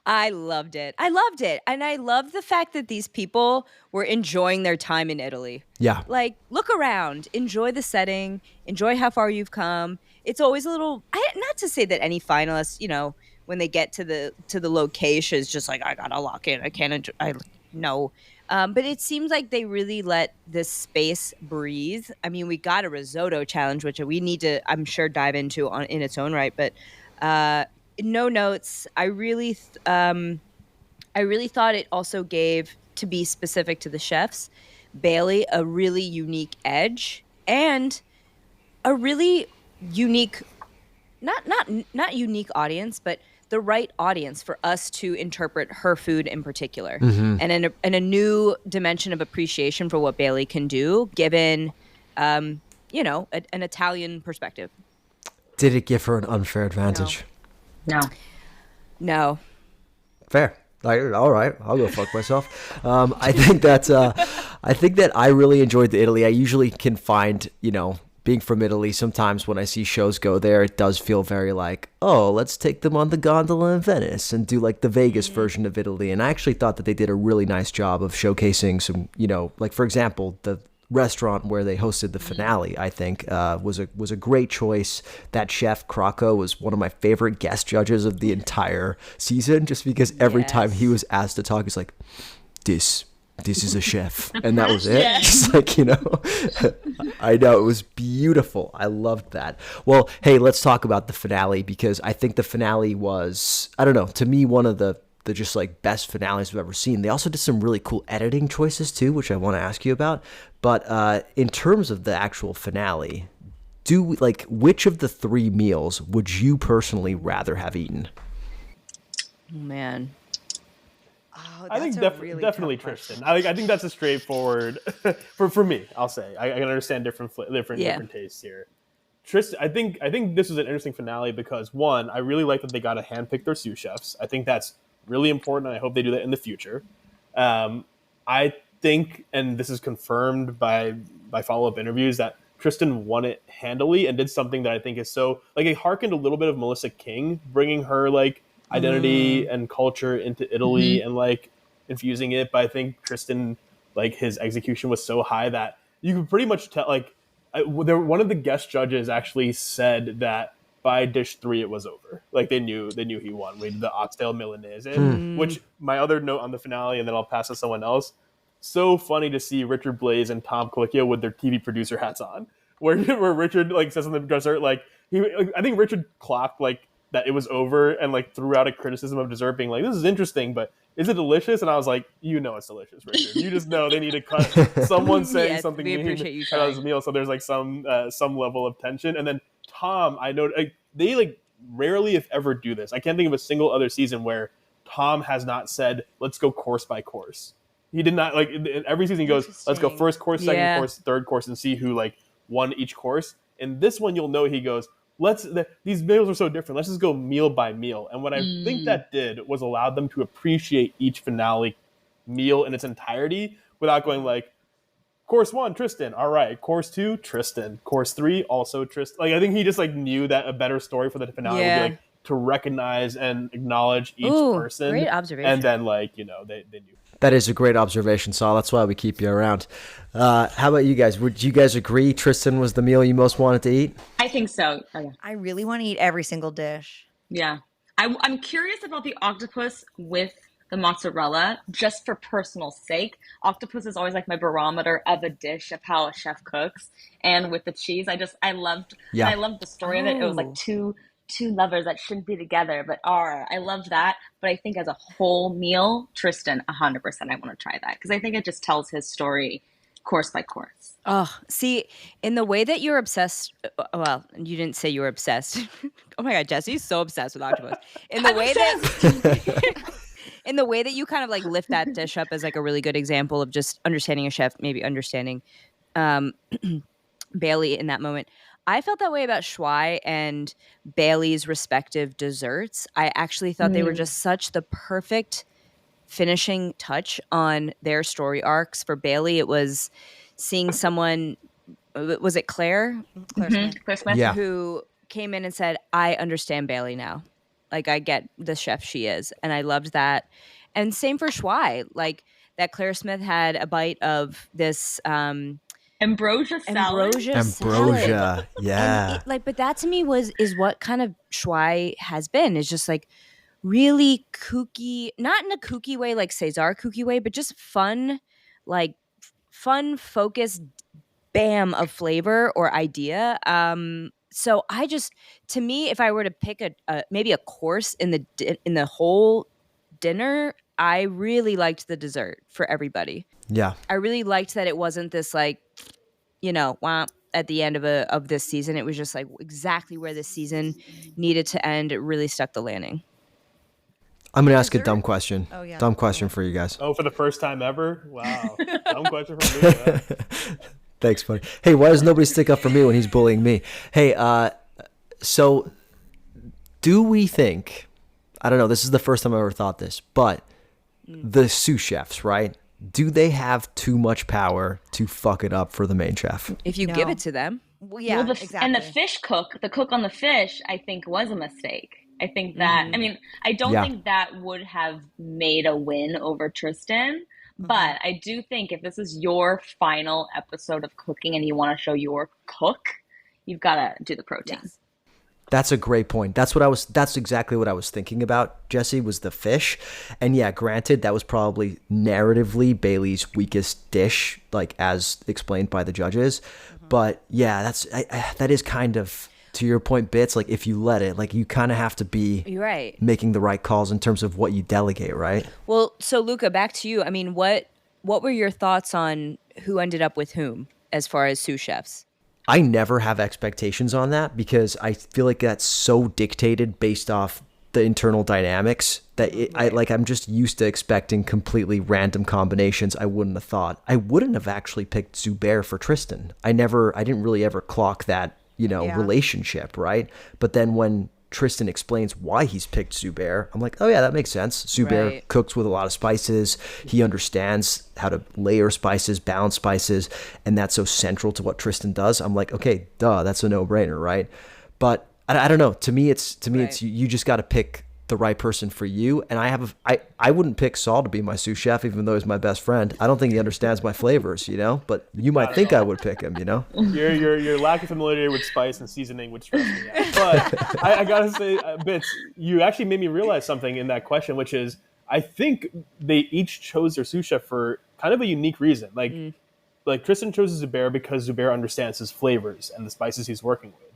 I loved it. And I love the fact that these people were enjoying their time in Italy. Yeah. Like, look around, enjoy the setting, enjoy how far you've come. It's always a little, not to say that any finalists, when they get to the location, is just like, I gotta lock in. I can't, no. But it seems like they really let this space breathe. I mean, we got a risotto challenge, which we need to, I'm sure, dive into in its own right. But no notes. I really thought it also gave, to be specific to the chefs, Bailey a really unique edge and a really unique not unique audience, but the right audience for us to interpret her food in particular, Mm-hmm. and in a new dimension of appreciation for what Bailey can do, given an Italian perspective. Did it give her an unfair advantage? No. No. Fair. Like, all right, I'll go fuck myself. I think that I really enjoyed the Italy. I usually can find, being from Italy, sometimes when I see shows go there, it does feel very like, oh, let's take them on the gondola in Venice and do like the Vegas version of Italy. And I actually thought that they did a really nice job of showcasing some, like for example, the restaurant where they hosted the finale, I think, was a great choice. That chef Crocco was one of my favorite guest judges of the entire season, just because every time he was asked to talk, he's like, this is a chef, and that was it. Just like, I know, it was beautiful. I loved that. Well, hey, let's talk about the finale, because I think the finale was, I don't know, to me, one of the just like best finales I've ever seen. They also did some really cool editing choices too, which I want to ask you about. But in terms of the actual finale, which of the 3 meals would you personally rather have eaten? Oh, man. Oh, I think that's a really definitely tough Tristan. question. I think that's a straightforward for me. I'll say I can understand different tastes here. Tristan, I think this was an interesting finale because, one, I really like that they got to handpick their sous chefs. I think that's really important, and I hope they do that in the future. I think, and this is confirmed by follow-up interviews, that Tristan won it handily and did something that I think is so, like, it harkened a little bit of Melissa King, bringing her like identity and culture into Italy and like infusing it. But I think Tristan, like, his execution was so high that you could pretty much tell, like, one of the guest judges actually said that by dish 3 it was over. Like, they knew he won. We did the oxtail Milanese, which, my other note on the finale, and then I'll pass to someone else. So funny to see Richard Blaze and Tom Colicchio with their TV producer hats on, where Richard like says on the dessert, like, I think Richard clocked like that it was over and like threw out a criticism of dessert, being like, this is interesting, but is it delicious? And I was like, it's delicious, Richard. You just know they need to cut someone saying something we mean appreciate you about his trying. meal, so there's like some level of tension. And then Tom, I know, like, they like rarely, if ever, do this. I can't think of a single other season where Tom has not said, let's go course by course. He did not, like, in every season he goes, let's go first course, second course, third course, and see who like won each course. In this one, you'll know he goes, these meals are so different, let's just go meal by meal. And what I think that did was allow them to appreciate each finale meal in its entirety without going like, course 1, Tristan, all right, course 2, Tristan, course 3, also Tristan. Like, I think he just like knew that a better story for the finale would be like to recognize and acknowledge each person. Great observation. And then, like, they knew. That is a great observation, Saul. That's why we keep you around. How about you guys? Would you guys agree Tristan was the meal you most wanted to eat? I think so. Okay. I really want to eat every single dish. Yeah. I'm curious about the octopus with the mozzarella, just for personal sake. Octopus is always like my barometer of a dish of how a chef cooks. And with the cheese, I loved the story of it. It was like two lovers that shouldn't be together but are. I loved that. But I think as a whole meal, Tristan, 100%, I want to try that because I think it just tells his story course by course. Oh, see, in the way that you're obsessed, well, you didn't say you were obsessed. Oh my God, Jesse's so obsessed with octopus. In the way that you kind of like lift that dish up as like a really good example of just understanding a chef, maybe understanding Bailey in that moment. I felt that way about Shuai and Bailey's respective desserts. I actually thought they were just such the perfect finishing touch on their story arcs. For Bailey, it was seeing someone, was it Claire? Claire Smith. Yeah. Who came in and said, I understand Bailey now. Like, I get the chef she is. And I loved that. And same for Shuai. Like, that Claire Smith had a bite of this ambrosia salad. Ambrosia, yeah. But that to me is what kind of Shuai has been. Is just like really kooky, not in a kooky way like Cesar kooky way, but just fun, like fun, focused bam of flavor or idea. So I just, to me, if I were to pick maybe a course in the whole dinner, I really liked the dessert for everybody. Yeah. I really liked that it wasn't this like, womp, at the end of this season. It was just like exactly where this season needed to end. It really stuck the landing. I'm going to ask a dumb question. Oh, yeah. Dumb question for you guys. Oh, for the first time ever? Wow. Dumb question from me. Yeah. Thanks, buddy. Hey, why does nobody stick up for me when he's bullying me? Hey, so do we think, I don't know, this is the first time I've ever thought this, but the sous chefs, right? Do they have too much power to fuck it up for the main chef? If you give it to them. Well, yeah, Well, exactly. And the cook on the fish, I think was a mistake. I think that, I mean, I don't think that would have made a win over Tristan, but I do think if this is your final episode of cooking and you want to show your cook, you've got to do the protein. Yes. That's a great point. That's exactly what I was thinking about, Jesse, was the fish. And yeah, granted, that was probably narratively Bailey's weakest dish, like as explained by the judges. But yeah, that is kind of, to your point, Bits, like if you let it, like you kind of have to be making the right calls in terms of what you delegate, right? Well, so Luca, back to you. I mean, what were your thoughts on who ended up with whom as far as sous chefs? I never have expectations on that because I feel like that's so dictated based off the internal dynamics that I'm just used to expecting completely random combinations I wouldn't have thought. I wouldn't have actually picked Zubair for Tristan. I didn't really ever clock that, relationship, right? But then when Tristan explains why he's picked Zubair, I'm like, oh yeah, that makes sense. Zubair cooks with a lot of spices. He understands how to layer spices, balance spices, and that's so central to what Tristan does. I'm like, okay, duh, that's a no-brainer, right? But I don't know. To me, it's you just got to pick the right person for you. And I wouldn't pick Saul to be my sous chef, even though he's my best friend. I don't think he understands my flavors, but you might think I would pick him, Your lack of familiarity with spice and seasoning would stress me out. But I gotta say, Bits, you actually made me realize something in that question, which is I think they each chose their sous chef for kind of a unique reason. Like Tristan chose Zubair because Zubair understands his flavors and the spices he's working with.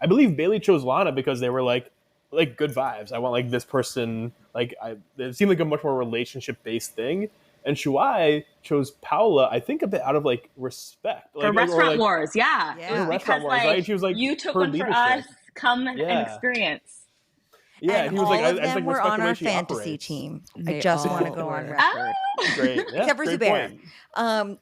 I believe Bailey chose Lana because they were like good vibes. I want like this person, it seemed like a much more relationship based thing. And Shuai chose Paula, I think a bit out of like respect. For Restaurant Wars, yeah. Restaurant Wars, right? She was like, you took one for us, come and experience. Yeah, and he was all like, of them were on our fantasy team. I just want to go on record. Great. Yeah, except for Zubair.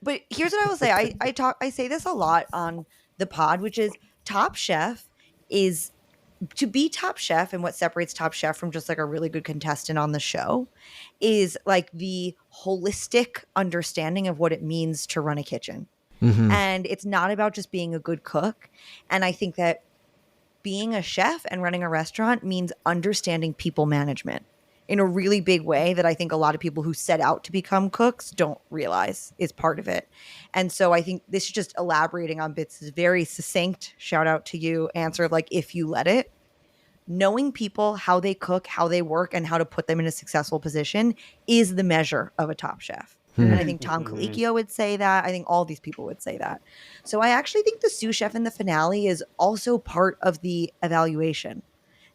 But here's what I will say. I say this a lot on the pod, which is Top Chef is to be Top Chef, and what separates Top Chef from just like a really good contestant on the show is like the holistic understanding of what it means to run a kitchen. And it's not about just being a good cook. And I think that being a chef and running a restaurant means understanding people management in a really big way that I think a lot of people who set out to become cooks don't realize is part of it. And so I think this is just elaborating on Bits' very succinct, shout out to you, answer of like, if you let it, knowing people, how they cook, how they work, and how to put them in a successful position is the measure of a top chef. And I think Tom Colicchio would say that. I think all these people would say that. So I actually think the sous chef in the finale is also part of the evaluation.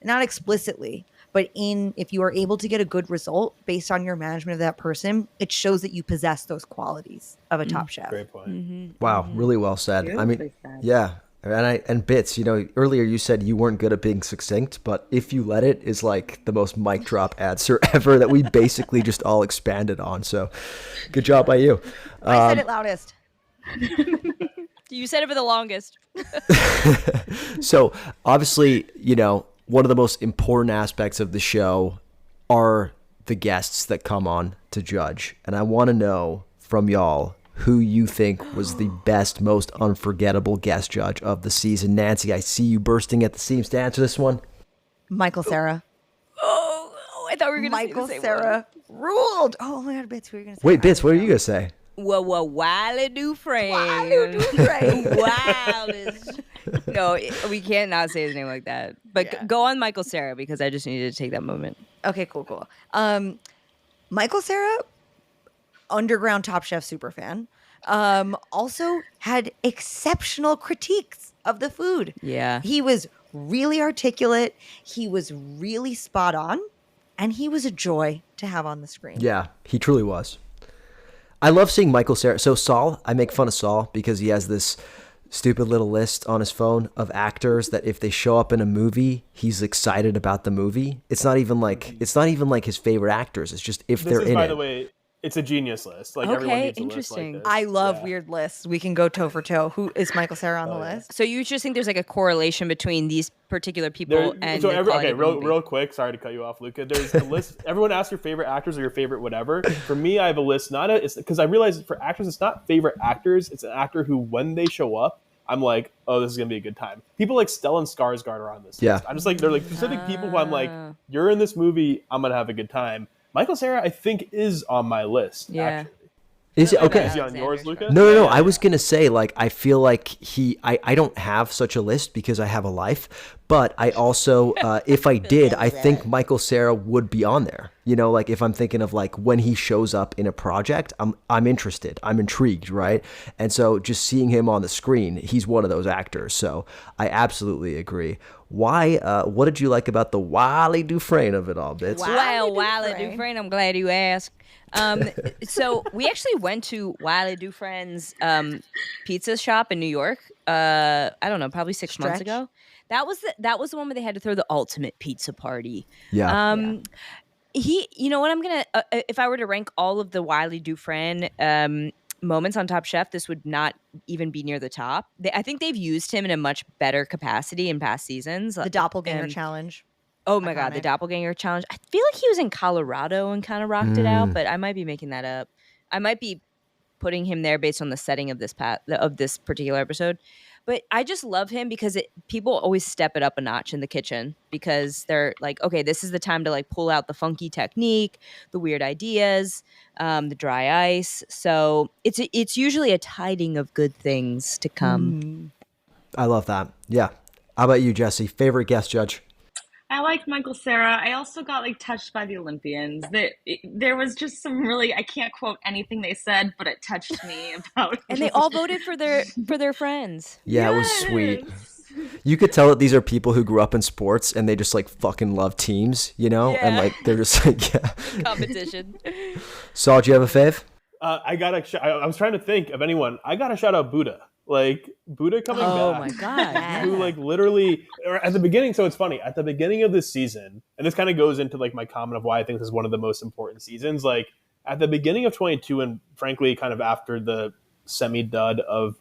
Not explicitly, but if you are able to get a good result based on your management of that person, it shows that you possess those qualities of a top chef. Great point. Wow, really well said. I mean, yeah. And Bits, earlier you said you weren't good at being succinct, but if you let it is like the most mic drop answer ever that we basically just all expanded on. So good job by you. I said it loudest. You said it for the longest. So obviously, one of the most important aspects of the show are the guests that come on to judge. And I want to know from y'all who you think was the best, most unforgettable guest judge of the season. Nancy, I see you bursting at the seams to answer this one. Michael Cera. Oh, I thought we were going to say Michael Cera ruled. Oh my God, Bits, what were you going to say? Wait, Bits, what are you going to say? Wiley Dufresne. Wild is... No, we can't not say his name like that. But go on Michael Cera because I just needed to take that moment. Okay, cool. Michael Cera, underground Top Chef superfan, also had exceptional critiques of the food. Yeah. He was really articulate. He was really spot on. And he was a joy to have on the screen. Yeah, he truly was. I love seeing Michael Cera. So Saul, I make fun of Saul because he has this stupid little list on his phone of actors that if they show up in a movie, he's excited about the movie. It's not even like his favorite actors. It's just if they're in it. By the way, it's a genius list. Like everyone needs a list like this. I love weird lists. We can go toe for toe. Who is Michael Cera on the list? So you just think there's like a correlation between these particular people and the quality of the movie. Real quick. Sorry to cut you off, Luca. There's a list. Everyone asks your favorite actors or your favorite whatever. For me, I have a list. It's because I realize for actors, it's not favorite actors. It's an actor who, when they show up, I'm like, oh, this is gonna be a good time. People like Stellan Skarsgård are on this list. I'm just like, they're like specific people who I'm like, you're in this movie, I'm gonna have a good time. Michael Cera, I think, is on my list. Yeah. Actually. Is it okay? Is he on yours, Luca? No. I was gonna say, like, I feel like I don't have such a list because I have a life, but I also, if I did, I think Michael Cera would be on there. You know, like if I'm thinking of like when he shows up in a project, I'm interested, I'm intrigued, right? And so just seeing him on the screen, he's one of those actors. So I absolutely agree. Why? What did you like about the Wily Dufresne of it all, Bits? Well, Wily Dufresne, I'm glad you asked. So we actually went to Wily Dufresne's pizza shop in New York. I don't know, probably 6 months ago. That was the one where they had to throw the ultimate pizza party. Yeah. You know what? I'm gonna if I were to rank all of the Wily Dufresne moments on Top Chef, this would not even be near the top. I think they've used him in a much better capacity in past seasons. The Doppelganger Challenge. Oh my God, the Doppelganger Challenge. I feel like he was in Colorado and kind of rocked it out, but I might be making that up. I might be putting him there based on the setting of this particular episode. But I just love him because people always step it up a notch in the kitchen because they're like, okay, this is the time to like pull out the funky technique, the weird ideas, the dry ice. So it's usually a tiding of good things to come. I love that. Yeah. How about you, Jesse? Favorite guest judge? I liked Michael Cera. I also got like touched by the Olympians. There was just some really, I can't quote anything they said, but it touched me about. And they all voted for their friends. Yeah, It was sweet. You could tell that these are people who grew up in sports and they just like fucking love teams, you know? Yeah. And like they're just like Competition. Saul, do you have a fave? I was trying to think of anyone. I gotta shout out Buddha. Like Buddha coming back. Oh my God. Who like literally or at the beginning, so it's funny, at the beginning of this season, and this kind of goes into like my comment of why I think this is one of the most important seasons. Like at the beginning of 22 and frankly kind of after the semi-dud of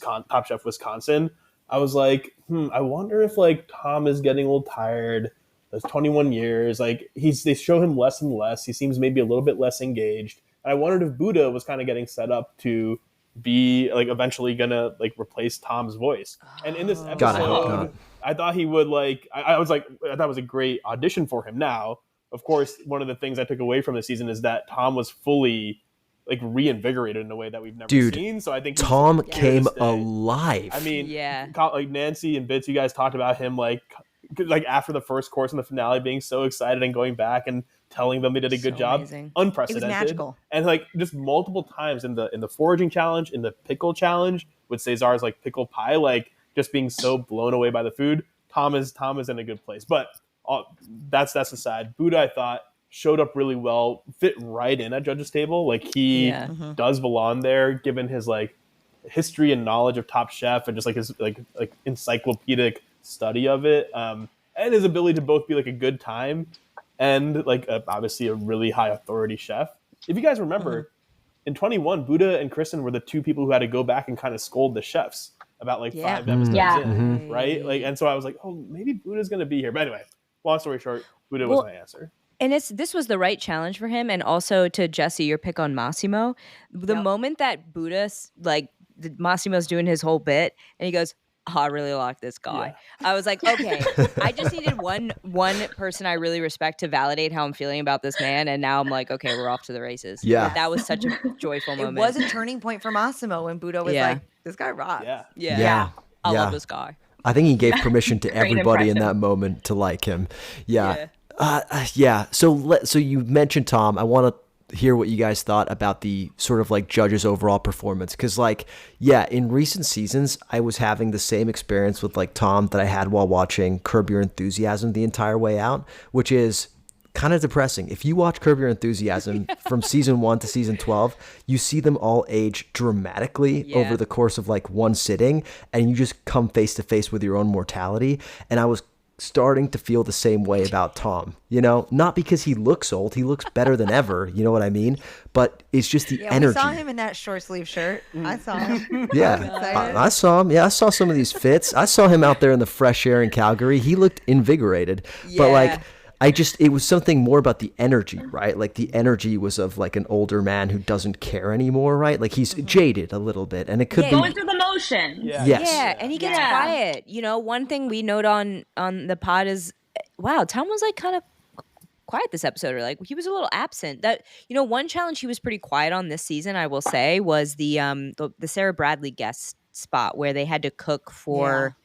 Top Chef Wisconsin, I was like, I wonder if like Tom is getting a little tired. It's 21 years. Like they show him less and less. He seems maybe a little bit less engaged. And I wondered if Buddha was kind of getting set up to be like eventually gonna like replace Tom's voice. And in this episode, God, I hope not. I thought he would like. I thought it was a great audition for him. Now, of course, one of the things I took away from the season is that Tom was fully like reinvigorated in a way that we've never seen. So I think Tom came alive. I mean, yeah, like Nancy and Bits, you guys talked about him like after the first course in the finale, being so excited and going back and telling them they did a good job. Amazing. Unprecedented. It was magical. And like just multiple times in the foraging challenge, in the pickle challenge with Cesar's like pickle pie, like just being so blown away by the food. Tom is in a good place. But that's aside. Buddha, I thought, showed up really well, fit right in at judges table. Like he does belong there, given his like history and knowledge of Top Chef and just like his like encyclopedic study of it, and his ability to both be like a good time and like obviously a really high authority chef. If you guys remember, in 21, Buddha and Kristen were the two people who had to go back and kind of scold the chefs about like 5 episodes in, right? Like, and so I was like, oh, maybe Buddha's gonna be here. But anyway, long story short, Buddha was my answer. And this was the right challenge for him. And also to Jesse, your pick on Massimo. The moment that Buddha's like Massimo's doing his whole bit and he goes, oh, I really like this guy. Yeah. I was like, okay, I just needed one person I really respect to validate how I'm feeling about this man. And now I'm like, okay, we're off to the races. Yeah. But that was such a joyful moment. It was a turning point for Massimo when Buddha was like, this guy rocks. Yeah. I love this guy. I think he gave permission to everybody in that moment to like him. Yeah. So you mentioned Tom. I want to hear what you guys thought about the sort of like judges' overall performance, because like in recent seasons I was having the same experience with like Tom that I had while watching Curb Your Enthusiasm the entire way out, which is kind of depressing. If you watch Curb Your Enthusiasm from season 1 to season 12, you see them all age dramatically over the course of like one sitting, and you just come face to face with your own mortality. And I was starting to feel the same way about Tom, you know, not because he looks old, he looks better than ever, you know what I mean? But it's just the energy. We saw him in that short sleeve shirt. I saw him. Yeah, I saw him. Yeah, I saw some of these fits. I saw him out there in the fresh air in Calgary. He looked invigorated. But like, it was something more about the energy, right? Like the energy was of like an older man who doesn't care anymore, right? Like he's jaded a little bit, and it could be going through the motion. Yeah, and he gets quiet. You know, one thing we note on the pod is, wow, Tom was like kind of quiet this episode, or like he was a little absent. That, you know, one challenge he was pretty quiet on this season, I will say, was the Sarah Bradley guest spot where they had to cook for.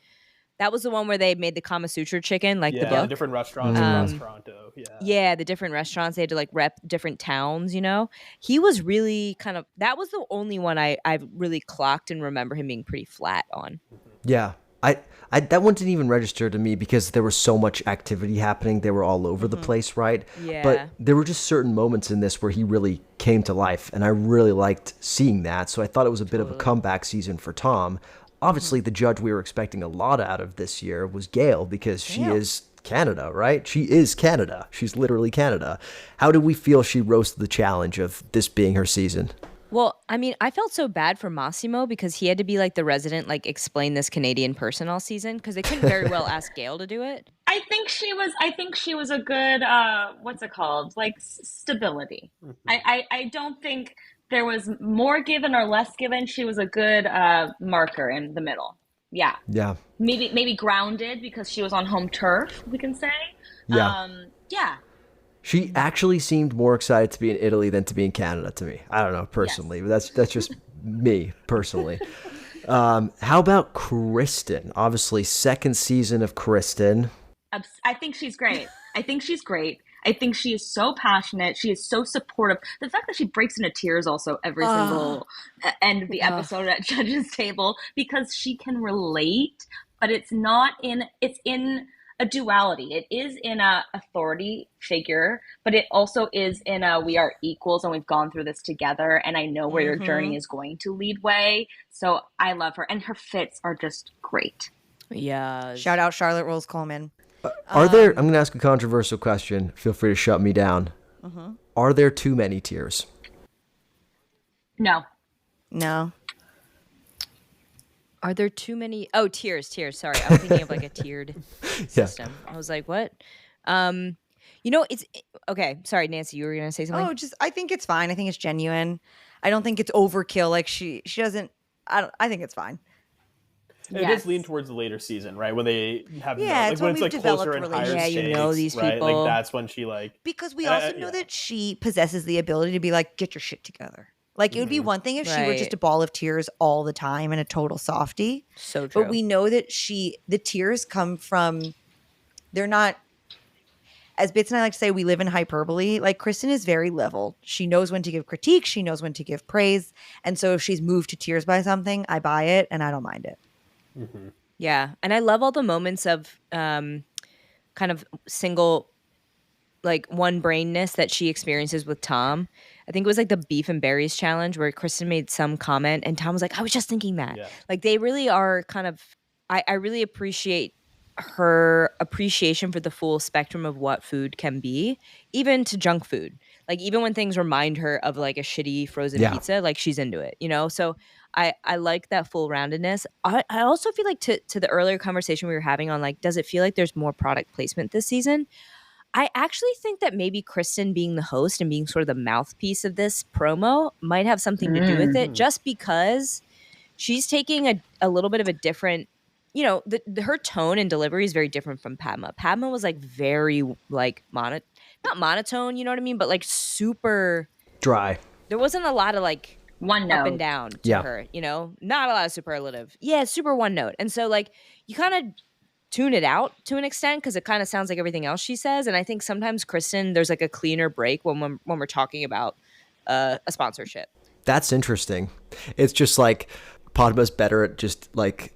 That was the one where they made the Kama Sutra chicken, like the book. The different restaurants across Toronto. Yeah, the different restaurants. They had to like rep different towns, you know? He was really kind of, that was the only one I've really clocked and remember him being pretty flat on. Yeah. I that one didn't even register to me because there was so much activity happening. They were all over the place, right? Yeah. But there were just certain moments in this where he really came to life, and I really liked seeing that. So I thought it was a bit of a comeback season for Tom. Obviously, the judge we were expecting a lot out of this year was Gail, because she is Canada, right? She is Canada. She's literally Canada. How do we feel she rose to the challenge of this being her season? Well, I mean, I felt so bad for Massimo because he had to be like the resident, like explain this Canadian person all season, because they couldn't very well ask Gail to do it. I think she was a good what's it called? Like stability. I don't think there was more given or less given. She was a good marker in the middle. Yeah. Yeah. Maybe grounded because she was on home turf, we can say. Yeah. Yeah. She actually seemed more excited to be in Italy than to be in Canada to me. I don't know, personally, but that's just me personally. How about Kristen? Obviously, second season of Kristen. I think she's great. I think she is so passionate. She is so supportive. The fact that she breaks into tears also every single end of the episode at judge's table, because she can relate, but it's in a duality. It is in a authority figure, but it also is in a we are equals and we've gone through this together, and I know where your journey is going to lead way. So I love her, and her fits are just great. Yeah. Shout out Charlotte Rose Coleman. I'm going to ask a controversial question. Feel free to shut me down. Are there too many tiers? No. Are there too many? Oh, tiers. Sorry. I was thinking of like a tiered system. I was like, what? You know, it's okay. Sorry, Nancy, you were going to say something? I think it's fine. I think it's genuine. I don't think it's overkill. Like she doesn't, I think it's fine. And it does lean towards the later season, right? When they have it's when when it's like we've closer developed and higher relationships. stakes, You know these right? people. Like that's when she like, because we also know that she possesses the ability to be like, get your shit together. Like it would be one thing if she were just a ball of tears all the time and a total softie. So true. But we know that the tears come from, they're not, as Bits and I like to say, we live in hyperbole. Like Kristen is very level. She knows when to give critique. She knows when to give praise. And so if she's moved to tears by something, I buy it and I don't mind it. Yeah. And I love all the moments of kind of single, like one brainness that she experiences with Tom. I think it was like the beef and berries challenge where Kristen made some comment and Tom was like, I was just thinking that. Yeah. Like they really are kind of, I really appreciate her appreciation for the full spectrum of what food can be, even to junk food. Like even when things remind her of like a shitty frozen pizza, like she's into it, you know? So I like that full roundedness. I also feel like to the earlier conversation we were having on like, does it feel like there's more product placement this season? I actually think that maybe Kristen being the host and being sort of the mouthpiece of this promo might have something to do with it, just because she's taking a little bit of a different, you know, her tone and delivery is very different from Padma. Padma was like very like not monotone, you know what I mean? But like super dry. There wasn't a lot of like one note up and down to her, you know, not a lot of superlative. Yeah, super one note. And so like you kind of tune it out to an extent because it kind of sounds like everything else she says. And I think sometimes Kristen, there's like a cleaner break when we're talking about a sponsorship. That's interesting. It's just like Padma's better at just like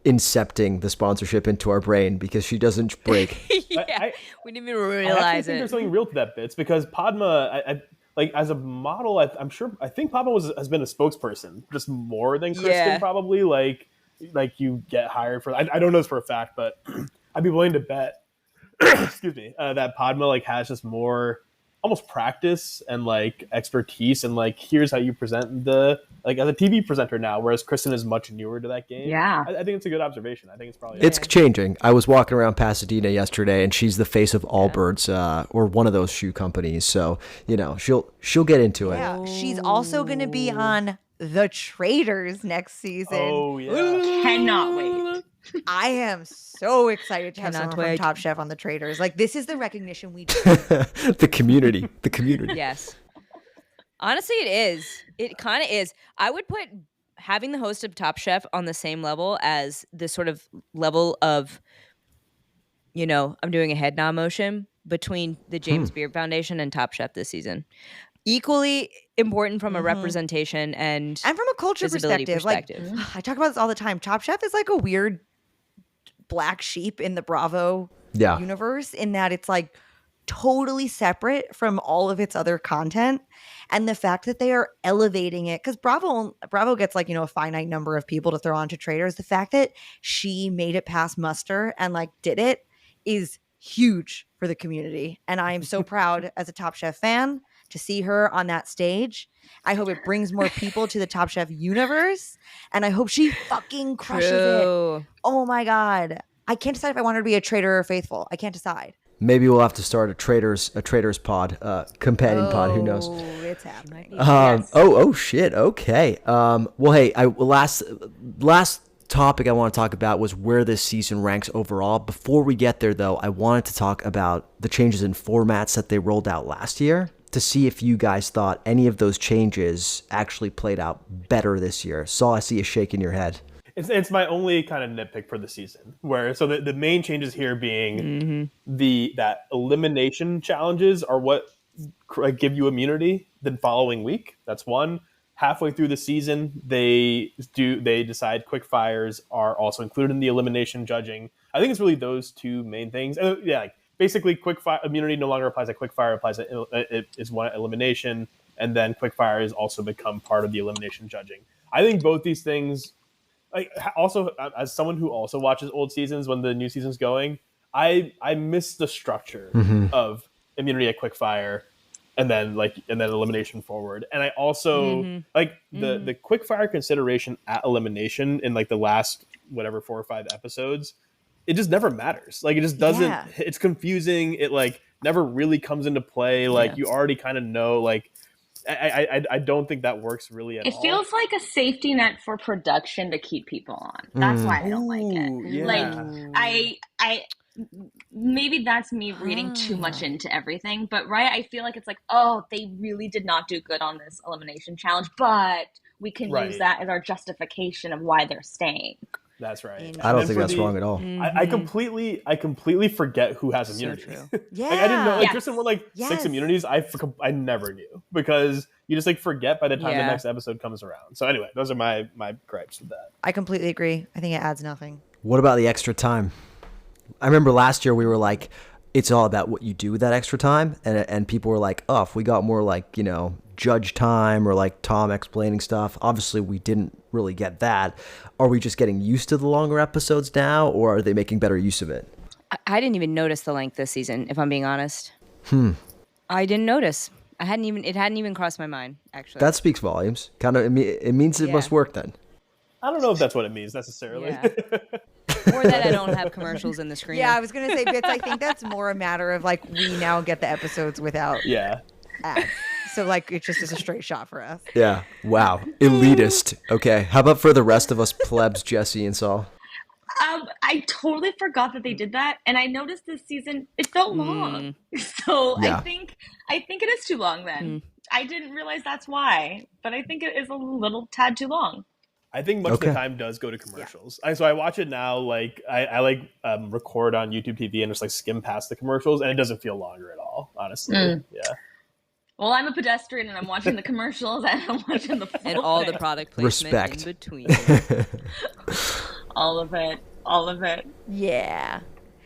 incepting the sponsorship into our brain because she doesn't break. Yeah, we didn't even I realize actually think it. there's something real to that, Bits, because Padma, like as a model, I think Padma has been a spokesperson just more than Kristen Yeah. probably. Like you get hired for. I don't know this for a fact, but I'd be willing to bet. Excuse me, that Padma like has just more almost practice and like expertise and like here's how you present the like as a TV presenter now, whereas Kristen is much newer to that game. Yeah. I think it's a good observation. I think it's probably It's changing. I was walking around Pasadena yesterday, and she's the face of Allbirds, or one of those shoe companies. So she'll get into it. Yeah, she's also going to be on The Traitors next season. Oh yeah. Cannot wait. I am so excited to have Cannot someone wait. from Top Chef on The Traitors. Like, this is the recognition we do. The community. Yes. Honestly, it is. It kind of is. I would put having the host of Top Chef on the same level as the sort of level of, I'm doing a head nod motion between the James Beard Foundation and Top Chef this season. Equally important from a representation and from a culture visibility perspective. Like, I talk about this all the time. Top Chef is like a weird black sheep in the Bravo universe in that it's like totally separate from all of its other content. And the fact that they are elevating it, because Bravo gets like, a finite number of people to throw onto Traitors. The fact that she made it past muster and like did it is huge for the community. And I am so proud as a Top Chef fan to see her on that stage. I hope it brings more people to the Top Chef universe. And I hope she fucking crushes it. Oh my God. I can't decide if I want her to be a traitor or faithful. I can't decide. Maybe we'll have to start a traders pod, companion pod. Who knows? Oh, it's happening. Yes. Oh shit. Okay. Well, hey, last topic I want to talk about was where this season ranks overall. Before we get there, though, I wanted to talk about the changes in formats that they rolled out last year to see if you guys thought any of those changes actually played out better this year. Saul, I see you shaking your head. It's my only kind of nitpick for the season. The main changes here being that elimination challenges are what give you immunity the following week. That's one. Halfway through the season, they decide quick fires are also included in the elimination judging. I think it's really those two main things. Basically, quick fire immunity no longer applies. Quick fire applies. It is one elimination, and then quick fires also become part of the elimination judging. I think both these things. Also, as someone who also watches old seasons when the new season's going, I miss the structure of immunity at quick fire, and then elimination forward. And I also the quick fire consideration at elimination in like the last 4 or 5 episodes. It just never matters. Like it just doesn't. Yeah. It's confusing. It like never really comes into play. Like you already kind of know. Like I don't think that works really at all. It feels like a safety net for production to keep people on. That's why I don't like it. Yeah. Like I maybe that's me reading too much into everything, but I feel like it's like, oh, they really did not do good on this elimination challenge, but we can use that as our justification of why they're staying. That's right. I don't think that's wrong at all. I completely forget who has immunity. Yeah. I didn't know. Yes. Kristen won 6 immunities. I never knew because you just forget by the time the next episode comes around. So anyway, those are my gripes with that. I completely agree. I think it adds nothing. What about the extra time? I remember last year we were like, it's all about what you do with that extra time, and people were like, oh, if we got more judge time or Tom explaining stuff. Obviously, we didn't really get that. Are we just getting used to the longer episodes now, or are they making better use of it? I didn't even notice the length this season, if I'm being honest. I didn't notice. It hadn't even crossed my mind, actually. That speaks volumes. It means it must work then. I don't know if that's what it means necessarily. Yeah. Or that I don't have commercials in the screen. Yeah, I was going to say, Bits, I think that's more a matter of we now get the episodes without ads. So it just is a straight shot for us. Yeah. Wow. Elitist. Okay. How about for the rest of us plebs, Jesse and Saul? I totally forgot that they did that, and I noticed this season it felt long. So I think it is too long. Then I didn't realize that's why, but I think it is a little tad too long. I think much of the time does go to commercials. So I watch it now. I record on YouTube TV and just skim past the commercials, and it doesn't feel longer at all. Honestly, yeah. Well, I'm a pedestrian, and I'm watching the commercials, and I'm watching the and all the product placement Respect. in between. all of it, all of it. Yeah.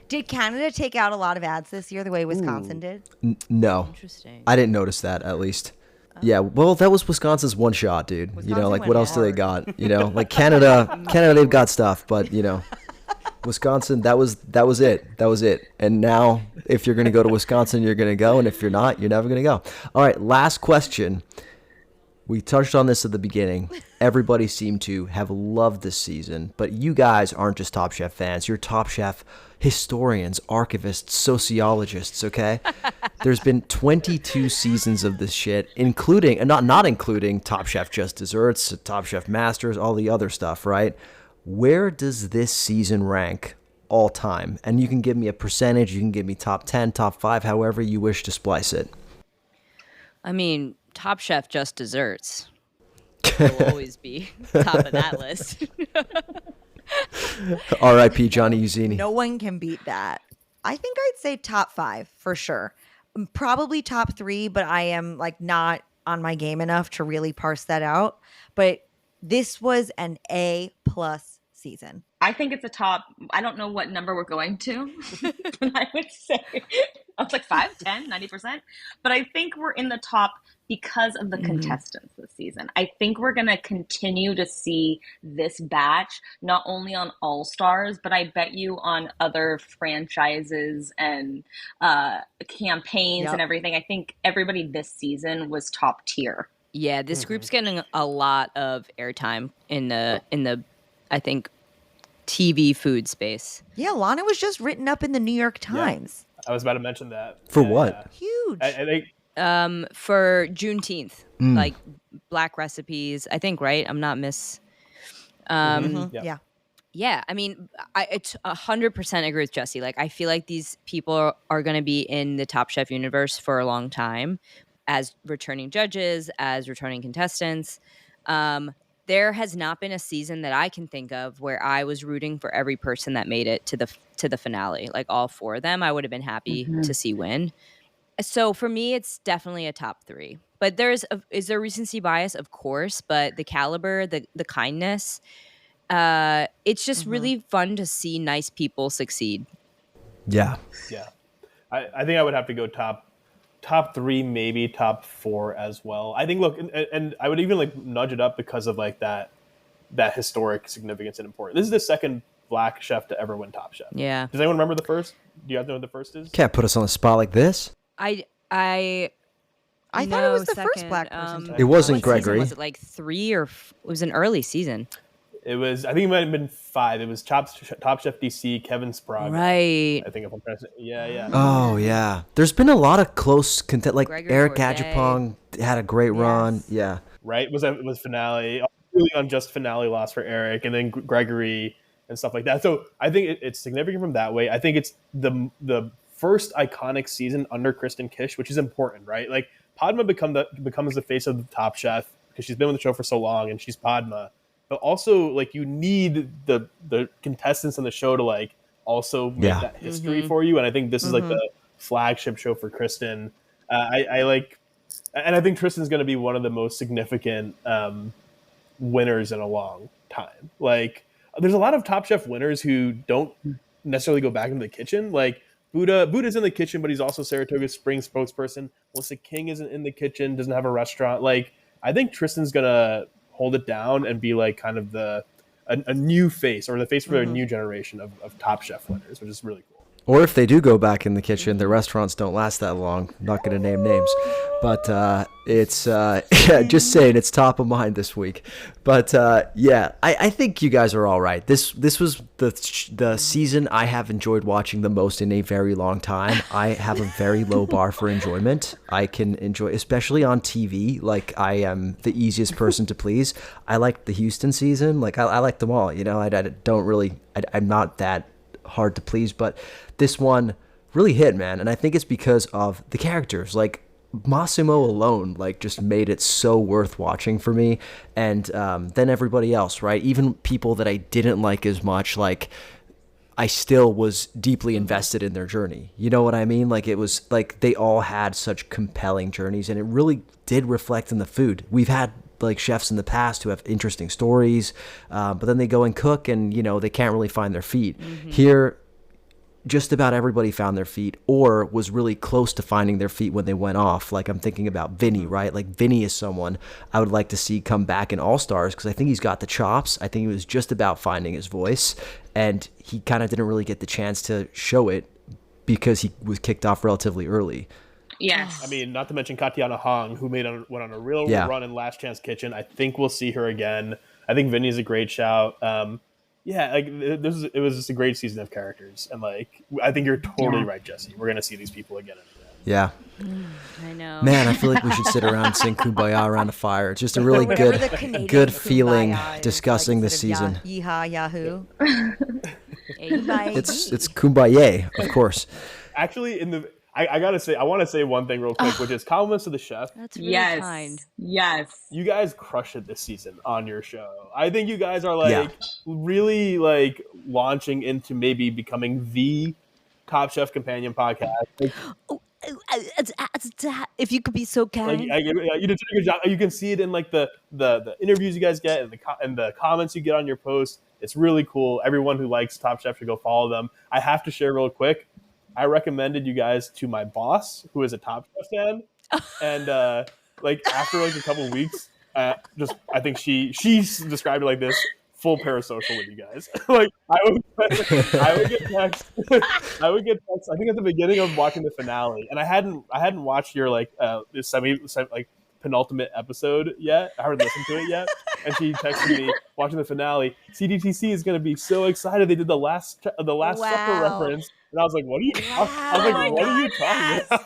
Did Canada take out a lot of ads this year the way Wisconsin did? No, Interesting. I didn't notice that at least. Yeah, well, that was Wisconsin's one shot, dude. Wisconsin like went what else do they hard. got? Like Canada, they've got stuff, but Wisconsin, that was it. And now, if you're gonna go to Wisconsin, you're gonna go, and if you're not, you're never gonna go. All right, last question. We touched on this at the beginning. Everybody seemed to have loved this season, but you guys aren't just Top Chef fans. You're Top Chef historians, archivists, sociologists, okay? There's been 22 seasons of this shit, including, and not including Top Chef Just Desserts, Top Chef Masters, all the other stuff, right? Where does this season rank all time? And you can give me a percentage, you can give me top 10, top 5, however you wish to splice it. I mean, Top Chef Just Desserts will always be top of that list. R.I.P. Johnny Uzzini. No one can beat that. I think I'd say top 5 for sure. Probably top 3, but I am not on my game enough to really parse that out. But this was an A+ season. I think it's a top. I don't know what number we're going to, but I would say I was like 5, 10, 90%. But I think we're in the top because of the contestants this season. I think we're going to continue to see this batch, not only on All Stars, but I bet you on other franchises and campaigns and everything. I think everybody this season was top tier. Yeah, this group's getting a lot of airtime in the I think TV food space. Yeah, Lana was just written up in the New York Times. I was about to mention that. For what? Huge. I think For Juneteenth, like Black recipes, I think, right? I'm not miss. Yeah. Yeah, I mean, I 100% agree with Jesse. Like, I feel like these people are going to be in the Top Chef universe for a long time as returning judges, as returning contestants. There has not been a season that I can think of where I was rooting for every person that made it to the finale. Like all 4 of them, I would have been happy to see win. So for me, it's definitely a top 3. But is there recency bias? Of course, but the caliber, the kindness, it's just really fun to see nice people succeed. Yeah. Yeah. I think I would have to go top 3, maybe top 4 as well. I think, look, and I would even nudge it up because of that historic significance and importance. This is the second Black chef to ever win Top Chef. Yeah. Does anyone remember the first? Do you guys know what the first is? Can't put us on the spot like this. I thought it was the first second, Black person. It wasn't what season Gregory. Was it 3 or it was an early season? It was, I think it might have been 5. It was Top Chef DC, Kevin Sprague. Right. I think if I'm pronouncing it. Yeah. Oh, yeah. There's been a lot of close content. Like Gregory Eric Gourdet. Adjepong had a great run. Yeah. Right? Was finale. Really unjust finale loss for Eric, and then Gregory and stuff like that. So I think it's significant from that way. I think it's the first iconic season under Kristen Kish, which is important, right? Like Padma becomes the face of the Top Chef because she's been on the show for so long and she's Padma. But also, you need the contestants on the show to also make that history for you. And I think this is the flagship show for Kristen. And I think Tristan's going to be one of the most significant winners in a long time. There's a lot of Top Chef winners who don't necessarily go back into the kitchen. Buddha's in the kitchen, but he's also Saratoga Springs spokesperson. Melissa King isn't in the kitchen, doesn't have a restaurant. I think Tristan's going to hold it down and be kind of a new face, or the face for a new generation of Top Chef winners, which is really cool. Or if they do go back in the kitchen, the restaurants don't last that long. I'm not going to name names, but it's just saying it's top of mind this week. But I think you guys are all right. This was the season I have enjoyed watching the most in a very long time. I have a very low bar for enjoyment. I can enjoy, especially on TV. I am the easiest person to please. I liked the Houston season. I like them all. I don't really. I'm not that hard to please, but this one really hit, man. And I think it's because of the characters. Massimo alone just made it so worth watching for me. And then everybody else, right? Even people that I didn't like as much, I still was deeply invested in their journey. You know what I mean? It was they all had such compelling journeys, and it really did reflect in the food. We've had like chefs in the past who have interesting stories, but then they go and cook and, you know, they can't really find their feet. Here, just about everybody found their feet or was really close to finding their feet when they went off. Like I'm thinking about Vinny, right? Like Vinny is someone I would like to see come back in All-Stars because I think he's got the chops. I think he was just about finding his voice, and he kind of didn't really get the chance to show it because he was kicked off relatively early. Yes. I mean, not to mention Katiana Hong, who went on a real run in Last Chance Kitchen. I think we'll see her again. I think Vinny's a great shout. Yeah, like it was just a great season of characters, and like I think you're totally right, Jesse. We're gonna see these people again and again. Yeah, I know. man, I feel like we should sit around and sing "Kumbaya" around a fire. It's just a really good feeling discussing the season. Yeehaw, Yahoo! It's "Kumbaya," of course. Actually, I gotta say, I want to say one thing real quick, which is compliments to the chef. That's really kind. Yes. You guys crushed it this season on your show. I think you guys are like really like launching into maybe becoming the Top Chef companion podcast. Like, if you could be so kind. like, you did a good job. You can see it in like the interviews you guys get and the comments you get on your posts. It's really cool. Everyone who likes Top Chef should go follow them. I have to share real quick. I recommended you guys to my boss, who is a Top Chef fan, and like after like a couple weeks, I think she described it like this: full parasocial with you guys. Like I would get texts. I would get texts. I think at the beginning of watching the finale, and I hadn't watched your like this like penultimate episode yet. I haven't listened to it yet, and she texted me watching the finale. CDTC is going to be so excited. They did the last Supper reference. And I was like, "What are you?" I was like, "What are you talking about?"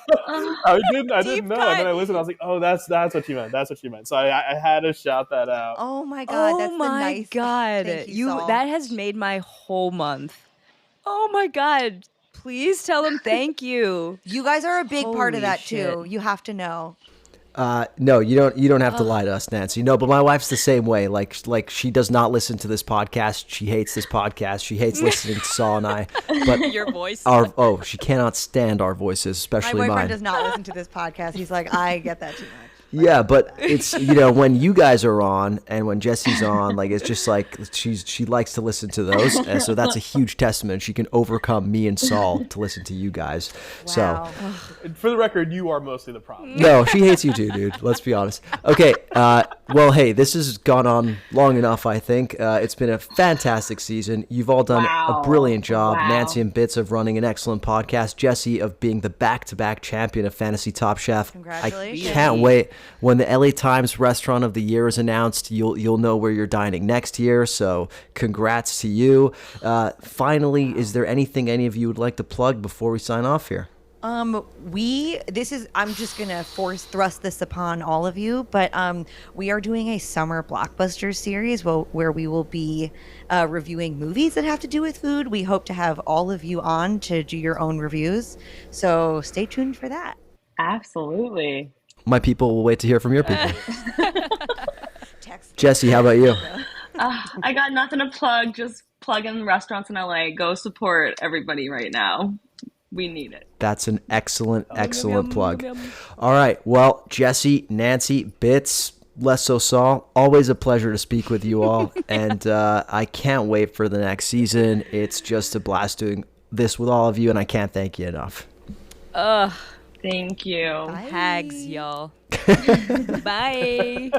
I didn't know. And then I listened. I was like, "Oh, that's what you meant. That's what you meant." So I had to shout that out. Oh my god! That's my god! That has made my whole month. Oh my god! Please tell them thank you. You guys are a big part of that shit. too. You have to know. No, you don't have to lie to us, Nancy. No, but my wife's the same way. Like she does not listen to this podcast. She hates this podcast. She hates listening to Saul and I. But your voice. She cannot stand our voices, especially my boyfriend mine. does not listen to this podcast. He's like, I get that too much. Yeah, but it's, you know, when you guys are on and when Jesse's on, like it's just like she likes to listen to those, and so that's a huge testament. She can overcome me and Saul to listen to you guys. Wow. So, for the record, you are mostly the problem. no, she hates you too, dude. Let's be honest. Okay, well, hey, this has gone on long enough. I think it's been a fantastic season. You've all done a brilliant job. Wow. Nancy and Bits of running an excellent podcast. Jesse of being the back-to-back champion of Fantasy Top Chef. Congratulations. I can't wait. When the LA Times Restaurant of the Year is announced, you'll know where you're dining next year. So congrats to you. Finally, is there anything any of you would like to plug before we sign off here? I'm just gonna thrust this upon all of you, but we are doing a summer blockbuster series where we will be reviewing movies that have to do with food. We hope to have all of you on to do your own reviews, so stay tuned for that. Absolutely. My people will wait to hear from your people. Jesse, how about you? I got nothing to plug. Just plug in restaurants in LA. Go support everybody right now. We need it. That's an excellent plug. All right. Well, Jesse, Nancy, Bits, less so Saul, always a pleasure to speak with you all. And I can't wait for the next season. It's just a blast doing this with all of you, and I can't thank you enough. Thank you. Bye. Hags, y'all. Bye.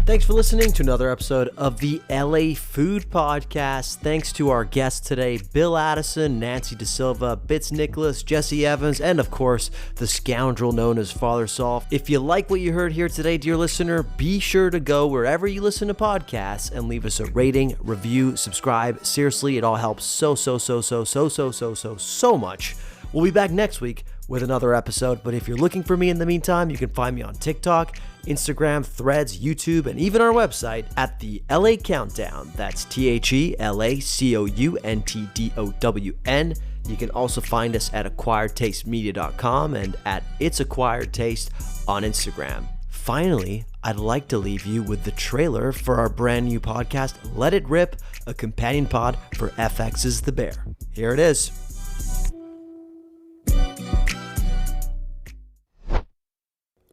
Thanks for listening to another episode of the LA Food Podcast. Thanks to our guests today, Bill Addison, Nancy De Silva, Bits Nicholas, Jesse Evans, and of course, the scoundrel known as Father Saul. If you like what you heard here today, dear listener, be sure to go wherever you listen to podcasts and leave us a rating, review, subscribe. Seriously, it all helps so much. We'll be back next week with another episode, but if you're looking for me in the meantime, you can find me on TikTok, Instagram, Threads, YouTube, and even our website at the LA Countdown. That's TheLACOUNTDOWN. You can also find us at acquiredtastemedia.com and at It's Acquired Taste on Instagram. finally, I'd like to leave you with the trailer for our brand new podcast, Let It Rip, a companion pod for FX's The Bear. Here it is.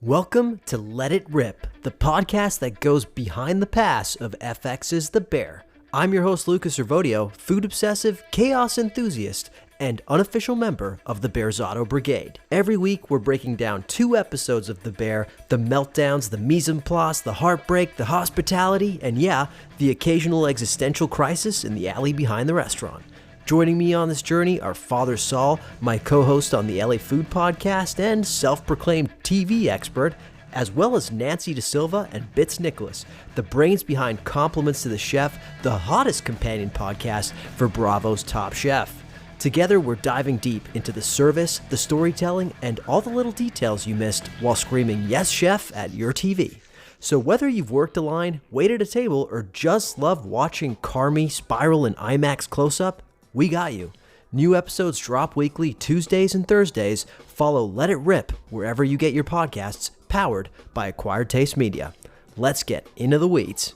Welcome to Let It Rip, the podcast that goes behind the pass of FX's The Bear. I'm your host, Lucas Servodio, food obsessive, chaos enthusiast, and unofficial member of the Bearzato Brigade. Every week, we're breaking down 2 episodes of The Bear, the meltdowns, the mise en place, the heartbreak, the hospitality, and yeah, the occasional existential crisis in the alley behind the restaurant. Joining me on this journey are Father Saul, my co-host on the LA Food Podcast and self-proclaimed TV expert, as well as Nancy De Silva and Bits Nicholas, the brains behind Compliments to the Chef, the hottest companion podcast for Bravo's Top Chef. Together, we're diving deep into the service, the storytelling, and all the little details you missed while screaming, "Yes, Chef," at your TV. So whether you've worked a line, waited a table, or just love watching Carmy, Spiral, and IMAX close-up, we got you. New episodes drop weekly Tuesdays and Thursdays. Follow Let It Rip wherever you get your podcasts, powered by Acquired Taste Media. Let's get into the weeds.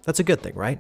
That's a good thing, right?